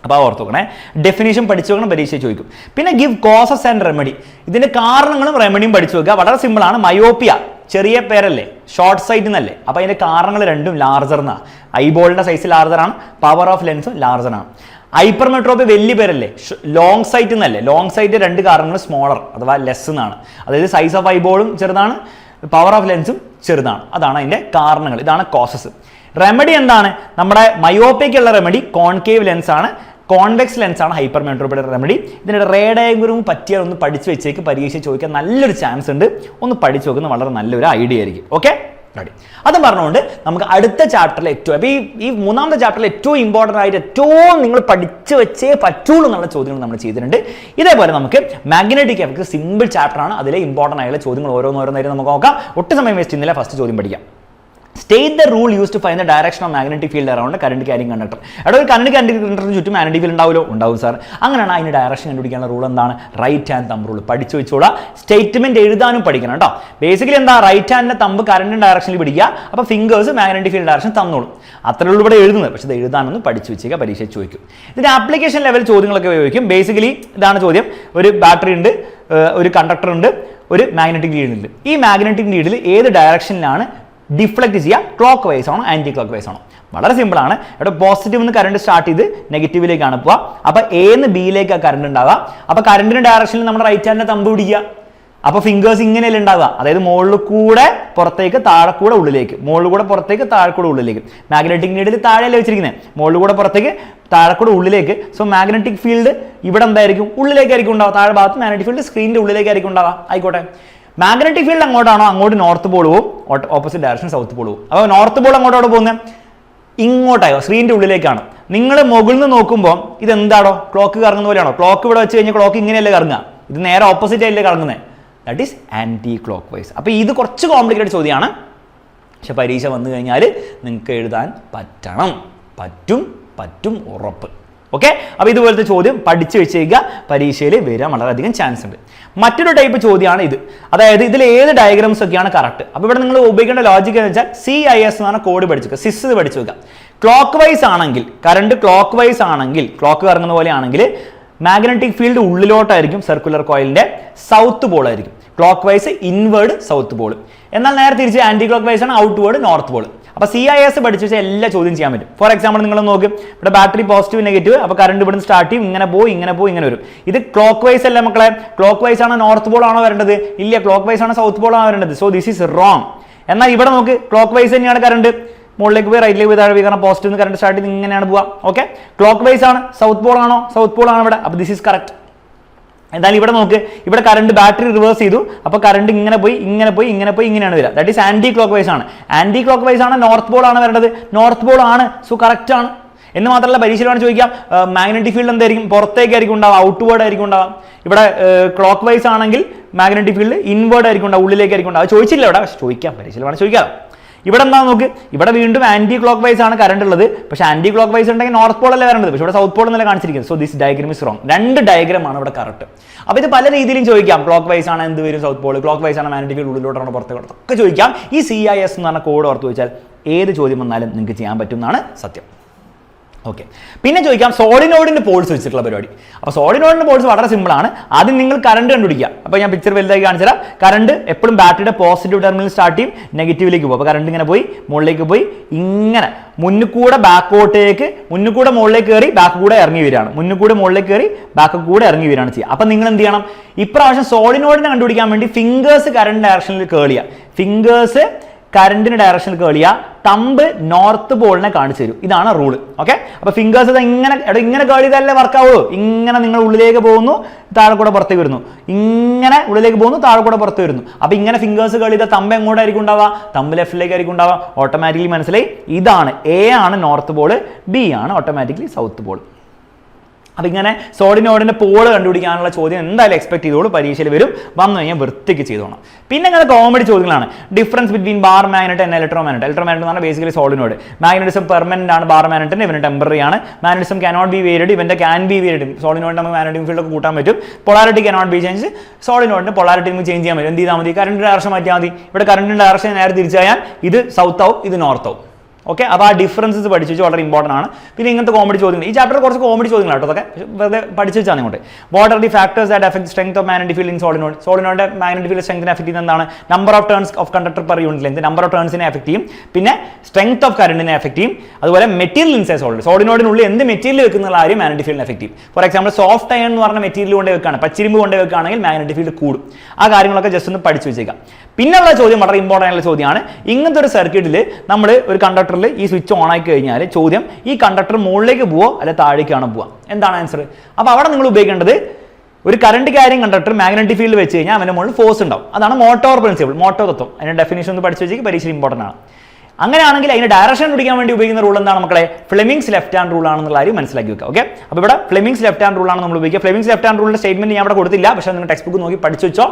അപ്പോൾ ഓർത്ത് നോക്കണേ, ഡെഫിനേഷൻ പഠിച്ചു വെക്കണം, പരീക്ഷ ചോദിക്കും. പിന്നെ ഗിവ് കോസസ് ആൻഡ് റെമഡി. ഇതിന്റെ കാരണങ്ങളും റെമഡിയും പഠിച്ചു വെക്കുക. വളരെ സിമ്പിളാണ്. മയോപ്പിയ ചെറിയ പേരല്ലേ, ഷോർട്ട് സൈറ്റ് എന്നല്ലേ. അപ്പോൾ അതിന്റെ കാരണങ്ങൾ രണ്ടും ലാർജർ എന്നാണ്. ഐബോളിന്റെ സൈസ് ലാർജർ ആണ്, പവർ ഓഫ് ലെൻസും ലാർജർ ആണ്. ഹൈപ്പർമെട്രോപ്പി വലിയ പേരല്ലേ, ലോങ് സൈറ്റ് എന്നല്ലേ. ലോങ് സൈറ്റ് രണ്ട് കാരണങ്ങൾ സ്മോളർ അഥവാ ലെസ് എന്നാണ്. അതായത് സൈസ് ഓഫ് ഐബോളും ചെറുതാണ്, പവർ ഓഫ് ലെൻസും ചെറുതാണ്. അതാണ് അതിന്റെ കാരണങ്ങൾ. ഇതാണ് കോസസ്. റെമഡി എന്താണ്? നമ്മുടെ മയോപ്പിയക്കുള്ള റെമഡി കോൺകേവ് ലെൻസ് ആണ്. കോൺവെക്സ് ലെൻസ് ആണ് ഹൈപ്പർ മെട്രോപിയൽ റെമഡി. ഇതിന്റെ റേ ഡയഗ്രവും പറ്റിയാൽ ഒന്ന് പഠിച്ചു വെച്ചേക്ക്, പരീക്ഷ ചോദിക്കാൻ നല്ലൊരു ചാൻസ് ഉണ്ട്. ഒന്ന് പഠിച്ചു നോക്കുന്നത് വളരെ നല്ലൊരു ഐഡിയ ആയിരിക്കും. Okay, ready. അതും പറഞ്ഞുകൊണ്ട് നമുക്ക് അടുത്ത ചാപ്റ്ററിൽ ഏറ്റവും, അപ്പോൾ ഈ മൂന്നാമത്തെ ചാപ്റ്ററിൽ ഏറ്റവും ഇമ്പോർട്ടൻ്റ് ആയിട്ട് ഏറ്റവും നിങ്ങൾ പഠിച്ചു വെച്ചേ പറ്റുള്ളൂ എന്നുള്ള ചോദ്യങ്ങൾ നമ്മൾ ചെയ്തിട്ടുണ്ട്. ഇതേപോലെ നമുക്ക് മാഗ്നറ്റിക് എഫക്ട് സിമ്പിൾ ചാപ്റ്റർ ആണ്, അതിലെ ഇമ്പോർട്ടൻ്റ് ആയുള്ള ചോദ്യങ്ങൾ ഓരോന്നോരോന്നായിട്ട് നമുക്ക് നോക്കാം. ഒട്ടും സമയം വേസ്റ്റ് ചെയ്യുന്നില്ല, ഫസ്റ്റ് ചോദ്യം പഠിക്കാം. State the rule use to find the direction of magnetic field around current carrying conductor. എടാ, ഒരു കറന്റ് ക്യാരിങ് കണ്ടക്ടറിന് ചുറ്റും മാഗ്നറ്റിക് ഫീൽഡ് ഉണ്ടാവുമല്ലോ? ഉണ്ടാവും സാർ. അങ്ങനെയാണ് അതിന്റെ ഡയറക്ഷൻ കണ്ടുപിടിക്കാനുള്ള റൂൾ എന്താണ്? Right hand thumb rule. പഠിച്ചു വെച്ചോളാം. സ്റ്റേറ്റ്മെന്റ് എഴുതാനും പഠിക്കണം കേട്ടോ. ബേസിക്കലി എന്താ, റൈറ്റ് ഹാൻഡിന്റെ തമ്പ് കറന്റ് ഡയറക്ഷനിൽ പിടിക്കുക, അപ്പോൾ ഫിംഗേഴ്സ് മാഗ്നറ്റിക് ഫീൽഡ് ഡയറക്ഷൻ തന്നോളും. അത്രേ ഉള്ളൂ ഇവിടെ എഴുതുന്നത്. പക്ഷേ ഇത് എഴുതാനൊന്ന് പഠിച്ചു വെച്ചേക്കുക, പരീക്ഷ ചോദിക്കും. ഇതിന്റെ ആപ്ലിക്കേഷൻ ലെവൽ ചോദ്യങ്ങളൊക്കെ ചോദിക്കും. ബേസിക്കലി ഇതാണ് ചോദ്യം. ഒരു ബാറ്ററി ഉണ്ട്, ഒരു കണ്ടക്ടർ ഉണ്ട്, ഒരു മാഗ്നറ്റിക് ഫീൽഡ് ഉണ്ട്. ഈ മാഗ്നറ്റിക് ഫീൽഡിൽ ഏത് ഡയറക്ഷനിലാണ് ഡിഫ്ലക്ട് ചെയ്യുക? ക്ലോക്ക് വൈസ് ആണോ ആന്റി ക്ലോക്ക് വൈസ് ആണോ? വളരെ സിമ്പിൾ ആണ്. ഇവിടെ പോസിറ്റീവ് നിന്ന് കറണ്ട് സ്റ്റാർട്ട് ചെയ്ത് നെഗറ്റീവിലേക്കാണ് പോവുക. അപ്പോൾ എന്ന് ബിയിലേക്ക് ആ കറണ്ട് ഉണ്ടാവുക. അപ്പോൾ കറണ്ടിന്റെ ഡയറക്ഷനിൽ നമ്മുടെ റൈറ്റ് ഹാൻഡിനെ തമ്പ് പിടിക്കുക. അപ്പോൾ ഫിംഗേഴ്സ് ഇങ്ങനെയല്ല ഉണ്ടാവുക, അതായത് മുകളിൽ കൂടെ പുറത്തേക്ക്, താഴെ കൂടെ ഉള്ളിലേക്ക്, മുകളിൽ കൂടെ പുറത്തേക്ക്, താഴെ കൂടെ ഉള്ളിലേക്ക്. മാഗ്നറ്റിക് നീഡിൽ താഴെയല്ലേ വെച്ചിരിക്കുന്നത്, മുകളിൽ കൂടെ പുറത്തേക്ക്, താഴെ കൂടെ ഉള്ളിലേക്ക്. സോ മാഗ്നറ്റിക് ഫീൽഡ് ഇവിടെ എന്തായിരിക്കും? ഉള്ളിലേക്കായിരിക്കും ഉണ്ടാവുക. താഴെ ഭാഗത്ത് മാഗ്നറ്റിക് ഫീൽഡ് സ്ക്രീനിന്റെ ഉള്ളിലേക്കായിരിക്കും ഉണ്ടാവുക. ആയിക്കോട്ടെ. മാഗ്നറ്റിക് ഫീൽഡ് അങ്ങോട്ടാണോ? അങ്ങോട്ട് നോർത്ത് പോൾ പോവും, ഓപ്പോസിറ്റ് ഡയറക്ഷൻ സൗത്ത് പോൾ പോവും. അപ്പോൾ നോർത്ത് പോൾ അങ്ങോട്ടോടെ പോകുന്നത് ഇങ്ങോട്ടായോ? സ്ക്രീനിന്റെ ഉള്ളിലേക്കാണ്. നിങ്ങൾ മുകളിൽ നിന്ന് നോക്കുമ്പോൾ ഇതെന്താണോ? ക്ലോക്ക് കറങ്ങുന്ന പോലെയാണോ? ക്ലോക്ക് ഇവിടെ വെച്ച് കഴിഞ്ഞാൽ ക്ലോക്ക് ഇങ്ങനെയല്ലേ കറങ്ങുക? ഇത് നേരെ ഓപ്പോസിറ്റ് ആയില്ലേ കറങ്ങുന്നത്? That is anti clockwise. അപ്പോൾ ഇത് കുറച്ച് കോംപ്ലിക്കേറ്റഡ് ചോദ്യമാണ്, പക്ഷെ പരീക്ഷ വന്നു കഴിഞ്ഞാൽ നിങ്ങൾക്ക് എഴുതാൻ പറ്റും ഉറപ്പ്. ഓക്കെ, അപ്പോൾ ഇതുപോലത്തെ ചോദ്യം പഠിച്ചു വെച്ചേക്കുക, പരീക്ഷയിൽ വരാൻ വളരെയധികം ചാൻസ് ഉണ്ട്. മറ്റൊരു ടൈപ്പ് ചോദ്യമാണ് ഇത്. അതായത് ഇതിൽ ഏത് ഡയഗ്രാംസ് ഒക്കെയാണ് കറക്റ്റ്? അപ്പോൾ ഇവിടെ നിങ്ങൾ ഉപയോഗിക്കേണ്ട ലോജിക് എന്ന് വെച്ചാൽ CIS എന്ന് പറഞ്ഞ കോഡ് പഠിച്ചു വെക്കുക, സിസ് പഠിച്ചു വെക്കുക. ക്ലോക്ക് വൈസ് ആണെങ്കിൽ, കറണ്ട് ക്ലോക്ക് വൈസ് ആണെങ്കിൽ, ക്ലോക്ക് കറങ്ങുന്ന പോലെ ആണെങ്കിൽ മാഗ്നറ്റിക് ഫീൽഡ് ഉള്ളിലോട്ടായിരിക്കും, സർക്കുലർ കോയിലിന്റെ സൗത്ത് പോൾ ആയിരിക്കും. Clockwise inward south pole. എന്നാൽ നേരെ തിരിച്ച് ആന്റി ക്ലോക്ക് വൈസ് ആണ് ഔട്ട്വേർഡ് നോർത്ത് പോൾ. അപ്പോൾ CIS പഠിച്ചു വെച്ചാൽ എല്ലാ ചോദ്യം ചെയ്യാൻ പറ്റും. ഫോർ എക്സാമ്പിൾ നിങ്ങൾ നോക്കും, ഇവിടെ ബാറ്ററി പോസിറ്റീവ് നെഗറ്റീവ്, അപ്പോൾ കറണ്ട് ഇവിടുന്ന് സ്റ്റാർട്ട് ചെയ്യും, ഇങ്ങനെ പോയി ഇങ്ങനെ വരും. ഇത് ക്ലോക്ക് വൈസ് അല്ല മക്കളെ. ക്ലോക്ക് വൈസ് ആണ് നോർത്ത് പോൾ ആണോ വരേണ്ടത്? ഇല്ല, ക്ലോക്ക് വൈസ് ആണ് സൗത്ത് പോൾ ആണോ വരേണ്ടത്. So this is wrong. എന്നാൽ ഇവിടെ നോക്ക്, ക്ലോക്ക് വൈസ് തന്നെയാണ് കറണ്ട്. മുകളിലേക്ക് പോയി റൈറ്റിലേക്ക് പോയി താഴെ പോയി, കാരണം പോസിറ്റീവ് കറണ്ട് സ്റ്റാർട്ട് ചെയ്ത് ഇങ്ങനെയാണ് പോവുക. ഓക്കെ, ക്ലോക്ക് വൈസ് ആണ്. സൗത്ത് പോൾ ആണോ? സൗത്ത് പോൾ ആണ് ഇവിടെ. അപ്പോൾ ദിസ് ഈസ് കറക്റ്റ്. എന്നാൽ ഇവിടെ നോക്ക്, ഇവിടെ കറണ്ട് ബാറ്ററി റിവേഴ്സ് ചെയ്തു, അപ്പോൾ കറണ്ട് ഇങ്ങനെ പോയി ഇങ്ങനെയാണ് വരിക. That is anti clockwise ആണ്. ആന്റി ക്ലോക്ക് വൈസ് ആണ്, നോർത്ത് പോൾ ആണ് വരേണ്ടത്. നോർത്ത് പോൾ ആണ്, സോ കറക്റ്റ് ആണ്. എന്ന് മാത്രമല്ല, പരീക്ഷയിലാണ് ചോദിക്കാം, മാഗ്നറ്റിക് ഫീൽഡ് എന്തായിരിക്കും? പുറത്തേക്കായിരിക്കും ഉണ്ടാവുക, ഔട്ട്വേർഡ് ആയിരിക്കും ഉണ്ടാവുക. ഇവിടെ ക്ലോക്ക് വൈസ് ആണെങ്കിൽ മാഗ്നറ്റിക് ഫീൽഡ് ഇൻവേർഡ് ആയിരിക്കും ഉണ്ടാവുക, ഉള്ളിലേക്കായിരിക്കും ഉണ്ടാവുക. ചോദിച്ചില്ല ഇവിടെ, പക്ഷെ ചോദിക്കാം, പരീക്ഷയിലാണ് ചോദിക്കാം. ഇവിടെ എന്താ നോക്ക്, ഇവിടെ വീണ്ടും ആന്റി ക്ലോക്ക് വൈസ് ആണ് കറണ്ട് ഉള്ളത്, പക്ഷെ ആന്റി ക്ലോക്ക് വൈസ് ഉണ്ടെങ്കിൽ നോർത്ത് പോൾ അല്ലേ വരേണ്ടത്, പക്ഷെ ഇവിടെ സൗത്ത് പോൾ എന്നല്ല കാണിച്ചിരിക്കുന്നത്. So this diagram is wrong. രണ്ട് ഡയഗ്രം ആണ് ഇവിടെ കറക്റ്റ്. അപ്പോൾ ഇത് പല രീതിയിലും ചോദിക്കാം. ക്ലോക്ക് വൈസ് ആണ് എന്ത് വരും? South Paul. ക്ലോക്ക് വൈസ് ആണ് മാഗ്നറ്റിക് ഫീൽഡ് ഉള്ളിലോട്ടാണ് പുറത്തേക്ക്, ഒക്കെ ചോദിക്കാം. ഈ CIS എന്ന് പറഞ്ഞ കോഡ് ഓർത്ത് വെച്ചാൽ ഏത് ചോദ്യം വന്നാലും നിങ്ങൾക്ക് ചെയ്യാൻ പറ്റും എന്നാണ് സത്യം. ഓക്കെ, പിന്നെ ചോദിക്കാം സോളിനോയിഡിന്റെ പോൾസ് വെച്ചിട്ടുള്ള പരിപാടി. അപ്പോൾ സോളിനോയിഡിന്റെ പോൾസ് വളരെ സിമ്പിൾ ആണ്. ആദ്യം നിങ്ങൾ കറണ്ട് കണ്ടുപിടിക്കുക. അപ്പോൾ ഞാൻ പിക്ചർ വലുതായി കാണിച്ചുതരാം. കറണ്ട് എപ്പോഴും ബാറ്ററിയുടെ പോസിറ്റീവ് ടെർമിനൽ സ്റ്റാർട്ട് ചെയ്യും, നെഗറ്റീവിലേക്ക് പോകും. അപ്പോൾ കറണ്ട് ഇങ്ങനെ പോയി മുകളിലേക്ക് പോയി ഇങ്ങനെ മുന്നിൽ കൂടെ ബാക്കോട്ടേക്ക്, മുന്നിൽ കൂടെ മുകളിലേക്ക് കയറി ബാക്ക് കൂടെ ഇറങ്ങി വരികയാണ്. മുന്നിൽ കൂടെ മുകളിലേക്ക് കയറി ബാക്ക് കൂടെ ഇറങ്ങി വരികയാണ് ചെയ്യുക. അപ്പം നിങ്ങൾ എന്ത് ചെയ്യണം? ഇപ്രാവശ്യം സോളിനോയിഡിനെ കണ്ടുപിടിക്കാൻ വേണ്ടി ഫിംഗേഴ്സ് കറണ്ട് ഡയറക്ഷനിൽ കേളിയ, ഫിംഗേഴ്സ് കറണ്ടിന് ഡയറക്ഷനിൽ കേളിയ, തമ്പ് നോർത്ത് പോളിനെ കാണിച്ചു തരും. ഇതാണ് റൂള്. ഓക്കെ, അപ്പൊ ഫിംഗേഴ്സ് ഇങ്ങനെ കേൾ ചെയ്താലേ വർക്ക് ആവുള്ളൂ. ഇങ്ങനെ നിങ്ങൾ ഉള്ളിലേക്ക് പോകുന്നു, താഴെ കൂടെ പുറത്തേക്ക് വരുന്നു, ഇങ്ങനെ ഉള്ളിലേക്ക് പോകുന്നു, താഴെ കൂടെ പുറത്ത് വരുന്നു. അപ്പൊ ഇങ്ങനെ ഫിംഗേഴ്സ് കേൾ ചെയ്താൽ തമ്പ് എങ്ങോട്ടായിരിക്കും ഉണ്ടാവുക? തമ്പ് ലെഫ്റ്റിലേക്കായിരിക്കും ഉണ്ടാവുക. ഓട്ടോമാറ്റിക്കലി മനസ്സിലായി, ഇതാണ് A ആണ് നോർത്ത് പോള്, B ആണ് ഓട്ടോമാറ്റിക്കലി സൗത്ത് പോള്. അപ്പം ഇങ്ങനെ സോളിനോയിഡിന്റെ പോള് കണ്ടുപിടിക്കാനുള്ള ചോദ്യം എന്തായാലും എക്സ്പെക്ട് ചെയ്തോളൂ, പരീക്ഷയിൽ വരും. വന്നു കഴിഞ്ഞാൽ വൃത്തിക്ക് ചെയ്തോണം. പിന്നെ ഇങ്ങനെ കോമഡി ചോദ്യങ്ങളാണ്. Difference between bar magnet and electromagnet. Electromagnet എന്ന് പറഞ്ഞാൽ ബേസിക്കലി സോളിനോയിഡ്. മാഗ്നറ്റിസം പെർമനന്റ് ആണ്, ബാർ മാഗ്നറ്റിന് ഇവന് ടെമ്പററി ആണ്. മാഗ്നറ്റിസം കാനോട്ട് ബി വേരിയഡ്, ഇവന്റെ ക്യാൻ ബി വേരിയഡ്. സോളിനോയിഡ് നമുക്ക് മാഗ്നറ്റിക് ഫീൽഡ് ഒക്കെ കൂട്ടാൻ പറ്റും. Polarity cannot be change. സോളിനോയിഡിന്റെ പൊളാരിറ്റി നമുക്ക് ചേഞ്ച് ചെയ്യാൻ പറ്റും. എന്ത് ചെയ്താൽ മതി? കറണ്ട് ഡയറക്ഷൻ മാറ്റിയാൽ മതി. ഇവിടെ കറണ്ടിന്റെ ഡയറക്ഷൻ നേരെ തിരിച്ചാൽ ഇത് സൗത്ത് ആവും, ഇത് നോർത്ത് ആവും. ഓക്കെ, അപ്പോൾ ആ ഡിഫറൻസസ് പഠിച്ചു വെച്ചാൽ വളരെ ഇമ്പോർട്ടൻ്റ് ആണ്. പിന്നെ ഇങ്ങനത്തെ കോമഡി ചോദ്യങ്ങൾ ഈ ചാപ്റ്ററിൽ കുറച്ച് കോമഡി ചോദ്യങ്ങളാണ് കേട്ടോ. അതൊക്കെ വെറുതെ പഠിച്ചു വെച്ചാൽ ഇങ്ങോട്ട്. What are the factors that affect strength of magnetic field in solenoid? സോളിനോയിഡിന്റെ മാഗ്നറ്റിക് ഫീൽഡ് സ്ട്രെങ്തിനെ അഫക്ട് ചെയ്യുന്നത് എന്താണ്? Number of turns of conductor per unit length. Number of ടേൺസിനെ അഫക്ട് ചെയ്യും. പിന്നെ സ്ട്രെങ്ത് ഓഫ് കറണ്ടിനെ അഫക്ട് ചെയ്യും. അതുപോലെ മെറ്റീരിയൽ ഇൻസൈഡ് സോളിഡ്. സോളിനോയിഡിനുള്ളിൽ എന്ത് മെറ്റീരിയൽ വെക്കുന്ന കാര്യം മാഗ്നറ്റിക് ഫീൽഡിനെ അഫക്ട് ചെയ്യും. ഫോർ എക്സാമ്പിൾ സോഫ്റ്റ് അയൺ എന്ന് പറഞ്ഞ മെറ്റീരിയൽ കൊണ്ട് വെക്കുകയാണ്, പച്ചിരുമ്പ് കൊണ്ട് വെക്കുകയാണെങ്കിൽ മാഗ്നറ്റിക് ഫീൽഡ് കൂടും. ആ കാര്യങ്ങളൊക്കെ ജസ്റ്റ് ഒന്ന് പഠിച്ചു വെച്ചേക്കാം. പിന്നെയുള്ള ചോദ്യം വളരെ ഇമ്പോർട്ടൻ്റ് ആയിട്ടുള്ള ചോദ്യമാണ്. ഇങ്ങനത്തെ ഒരു സർക്യൂട്ടിൽ നമ്മൾ ഒരു കണ്ടക്ടറിൽ ഈ സ്വിച്ച് ഓൺ ആക്കി കഴിഞ്ഞാൽ ചോദ്യം ഈ കണ്ടക്ടർ മുകളിലേക്ക് പോവോ അല്ലെ താഴേക്കാണോ പോവുക? എന്താണ് ആൻസർ? അപ്പോൾ അവിടെ നിങ്ങൾ ഉപയോഗിക്കേണ്ടത് ഒരു current carrying conductor magnetic field വെച്ച് കഴിഞ്ഞാൽ അവൻ്റെ മുകളിൽ ഫോഴ്സ് ഉണ്ടാവും. അതാണ് മോട്ടോർ പ്രിൻസിപ്പിൾ, മോട്ടോർ തത്വം. അതിന്റെ ഡെഫിനേഷൻ ഒന്ന് പഠിച്ചു വെച്ചാൽ പരീക്ഷ ഇമ്പോർട്ടൻ്റ് ആണ്. അങ്ങനെയാണെങ്കിൽ അതിന്റെ ഡയറക്ഷൻ പിടിക്കാൻ വേണ്ടി ഉപയോഗിക്കുന്ന റൂൾ എന്താണ് മക്കളെ? ഫ്ലെമിംഗ്സ് ലെഫ്റ്റ് ഹാൻഡ് റൂൾ ആണെന്നുള്ള കാര്യം മനസ്സിലാക്കി വെക്കുക. ഓക്കെ, അപ്പോൾ ഇവിടെ ഫ്ലെമിംഗ്സ് ലെഫ്റ്റ് ഹാൻഡ് റൂൾ ആണ് നമ്മൾ ഉപയോഗിക്കുക. ഫ്ലെമിംഗ്സ് ലെഫ്റ്റ് ഹാൻഡ് റൂളിന്റെ സ്റ്റേറ്റ്മെന്റ് ഞാൻ അവിടെ കൊടുത്തില്ല, പക്ഷേ നിങ്ങൾ ടെക്സ്റ്റ് ബുക്ക് നോക്കി പഠിച്ചു വെച്ചോ,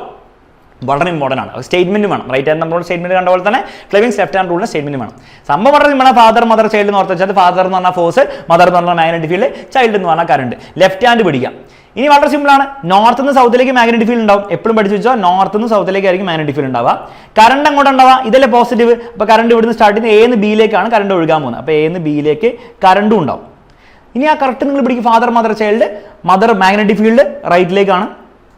വളരെ ഇമ്പോർട്ടൻ്റ് ആണ്. സ്റ്റേറ്റ്മെന്റ് വേണം. റൈറ്റ് ഹാൻഡ് നമ്മളോട് സ്റ്റേറ്റ്മെന്റ് കണ്ട പോലെ തന്നെ ഫ്ലെമിംഗ്സ് ലെഫ്റ്റ് ഹാൻഡ് റൂളിന്റെ സ്റ്റേറ്റ്മെന്റ് വേണം. സംഭവം വളരെ നമ്മുടെ ഫാദർ മദർ ചൈൽഡ് എന്ന് ഓർത്ത് വെച്ചാൽ ഫാദർ എന്ന് പറഞ്ഞാൽ ഫോഴ്സ്, മദർ എന്ന് പറഞ്ഞാൽ മാഗ്നറ്റിക് ഫീൽഡ്, ചൈൽഡ് എന്ന് പറഞ്ഞാൽ കറണ്ട്. ലെഫ്റ്റ് ഹാൻഡ് പിടിക്കാം. ഇനി വളരെ സിമ്പിൾ ആണ്. നോർത്ത് നിന്ന് സൗത്തിലേക്ക് മാഗ്നറ്റിക് ഫീൽഡ് ഉണ്ടാവും. എപ്പോഴും പഠിച്ചു വെച്ചോ, നോർത്ത് നിന്ന് സൗത്തിലേക്ക് ആയിരിക്കും മാഗ്നറ്റിക് ഫീൽഡ് ഉണ്ടാവുക. കറണ്ട് അങ്ങോട്ട് ഉണ്ടാവുക, ഇതല്ലേ പോസിറ്റീവ്. അപ്പോൾ കറണ്ട് ഇവിടുന്ന് സ്റ്റാർട്ട് ചെയ്യുന്ന എ നിന്ന് ബിയിലേക്കാണ് കറണ്ട് ഒഴുകാൻ പോകുന്നത്. അപ്പോൾ എ നിന്ന് ബിയിലേക്ക് കറണ്ടും ഉണ്ടാവും. ഇനി ആ കറക്റ്റ് നിങ്ങൾ പിടിക്കും. Father mother child, mother magnetic field റൈറ്റിലേക്കാണ്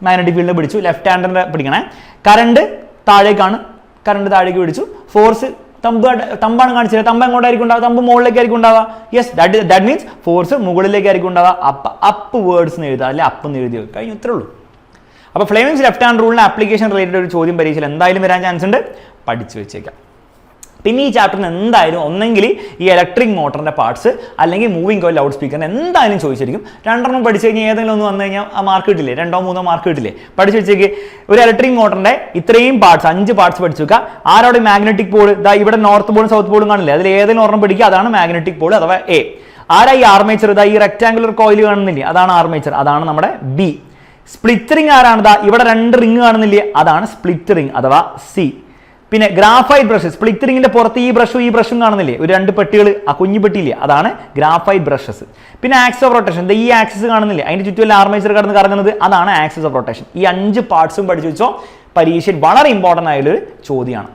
മാഗ്നറ്റിക് ഫീൽഡ് പിടിച്ചു. ലെഫ്റ്റ് ഹാൻഡിന്റെ പിടിക്കണേ. കറണ്ട് താഴേക്കാണ്, കറണ്ട് താഴേക്ക് പിടിച്ചു. ഫോഴ്സ് തമ്പാണ് കാണിച്ചത്. തമ്പ് എങ്ങോട്ടായിരിക്കും ഉണ്ടാവുക? തമ്പ് മുകളിലേക്കായിരിക്കും ഉണ്ടാവുക. യെസ്, ദാറ്റ് മീൻസ് ഫോഴ്സ് മുകളിലേക്കായിരിക്കും ഉണ്ടാവുക. അപ്പ് വേർഡ്സ് എന്ന് എഴുതുക, അല്ലെ അപ്പ് എന്ന് എഴുതി കഴിഞ്ഞു. ഇത്രേ ഉള്ളൂ. അപ്പോൾ ഫ്ലെമിംഗ്സ് ലെഫ്റ്റ് ഹാൻഡ് റൂളിന് ആപ്ലിക്കേഷൻ റിലേറ്റഡ് ഒരു ചോദ്യം പരീക്ഷയിൽ എന്തായാലും വരാൻ ചാൻസ് ഉണ്ട്. പഠിച്ചു വെച്ചേക്കാം. പിന്നെ ഈ ചാപ്റ്ററിന് എന്തായാലും ഒന്നെങ്കിൽ ഈ ഇലക്ട്രിക് മോട്ടറിന്റെ പാർട്സ് അല്ലെങ്കിൽ മൂവിംഗ് കോയിൽ ലൗഡ് സ്പീക്കറിന് എന്തായാലും ചോദിച്ചിരിക്കും. രണ്ടെണ്ണം പഠിച്ചു കഴിഞ്ഞാൽ ഏതെങ്കിലും ഒന്ന് വന്നു കഴിഞ്ഞാൽ ആ മാർക്ക് കിട്ടില്ലേ? 2 3 മാർക്ക് കിട്ടില്ലേ? പഠിച്ചു വെച്ചേക്ക്. ഒരു ഇലക്ട്രിക് മോട്ടറിന്റെ ഇത്രയും പാർട്സ് 5 പാർട്സ് പഠിച്ചു വെക്കുക. ആരോടെ മാഗ്നറ്റിക് പോൾ, ഇവിടെ നോർത്ത് പോളും സൗത്ത് പോളും കാണില്ലേ? അതിൽ ഏതെങ്കിലും ഒരെണ്ണം പിടിക്കുക, അതാണ് മാഗ്നറ്റിക് പോൾ അഥവാ എ. ആരാ ഈ ആർമേച്ചർ? ഈ റെക്ടാംഗുലർ കോയിൽ കാണുന്നില്ലേ? അതാണ് ആർമേച്ചർ, അതാണ് നമ്മുടെ ബി. സ്പ്ലിറ്റ് റിംഗ് ആരാണ്? ഇവിടെ 2 റിംഗ് കാണുന്നില്ലേ? അതാണ് സ്പ്ലിറ്റ് റിംഗ് അഥവാ സി. പിന്നെ ഗ്രാഫൈറ്റ് ബ്രഷ്, സ്പ്ലിറ്റ് റിംഗിന്റെ പുറത്ത് ഈ ബ്രഷും കാണുന്നില്ലേ? ഒരു 2 പെട്ടികൾ, ആ കുഞ്ഞു പെട്ടിയില്ലേ? അതാണ് ഗ്രാഫൈറ്റ് ബ്രഷസ്. പിന്നെ ആക്സിസ് ഓഫ് റൊട്ടേഷൻ, ഈ ആക്സിസ് കാണുന്നില്ലേ? അതിന്റെ ചുറ്റും ആർമേച്ചർ കടന്ന് കറങ്ങുന്നത്, അതാണ് ആക്സിസ് ഓഫ് റൊട്ടേഷൻ. ഈ 5 പാർട്സും പഠിച്ചു വെച്ചോ. പരീക്ഷയിൽ വളരെ ഇമ്പോർട്ടൻ്റ് ആയൊരു ചോദ്യമാണ്.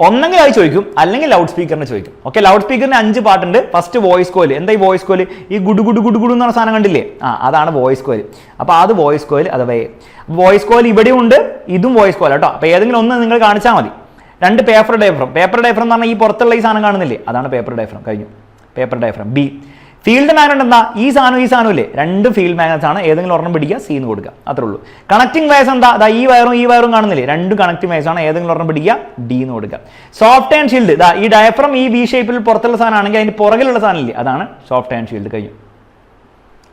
ഒന്നെങ്കിൽ അത് ചോദിക്കും, അല്ലെങ്കിൽ ലൗഡ് സ്പീക്കറിനെ ചോദിക്കും. ഓക്കെ, ലൗഡ് സ്പീക്കറിന് 5 പാർട്ടുണ്ട്. First voice coil. എന്താ ഈ വോയിസ് കോയിൽ? ഈ ഗുഡു ഗുഡു ഗുഡു ഗുഡു എന്ന് പറഞ്ഞ സാധനം കണ്ടില്ലേ? അതാണ് വോയിസ് കോയിൽ. അപ്പോൾ അത് വോയിസ് കോയിൽ അഥവാ വോയിസ് കോയിൽ ഇവിടെയും ഉണ്ട്, ഇതും വോയിസ് കോയിൽ കേട്ടോ. അപ്പോൾ ഏതെങ്കിലും ഒന്ന് നിങ്ങൾ കാണിച്ചാൽ മതി. 2 പേപ്പർ ഡയഫ്രം. പേപ്പർ ഡയഫ്രം എന്ന് പറഞ്ഞാൽ ഈ പുറത്തുള്ള ഈ സാധനം കാണുന്നില്ലേ? അതാണ് പേപ്പർ ഡയഫ്രം. കഴിഞ്ഞു. Paper diaphragm. B. Field magnet എന്താ? ഈ സാധനം ഇല്ലേ? 2 ഫീൽഡ് മാഗ്നറ്റ്സ് ആണ്. ഏതെങ്കിലും ഒരെണ്ണം പിടിക്കുക, സി എന്ന് കൊടുക്കുക, അത്രേ ഉള്ളൂ. കണക്ടിംഗ് വയർസ് എന്താ? ഈ വയറും കാണുന്നില്ലേ? 2 കണക്ടിംഗ് വയർസ് ആണ്. ഏതെങ്കിലും ഒരെണ്ണം പിടിക്കുക, ഡി എന്ന് കൊടുക്കുക. സോഫ്റ്റ് ആൻഡ് ഷീൽഡ്, ഈ ഡയഫ്രം ഈ വി ഷേപ്പിൽ പുറത്തുള്ള സാധനം ആണെങ്കിൽ അതിന്റെ പുറകിലുള്ള സാധനം ഇല്ലേ? അതാണ് സോഫ്റ്റ് ആൻഡ് ഷീൽഡ്. കഴിഞ്ഞു.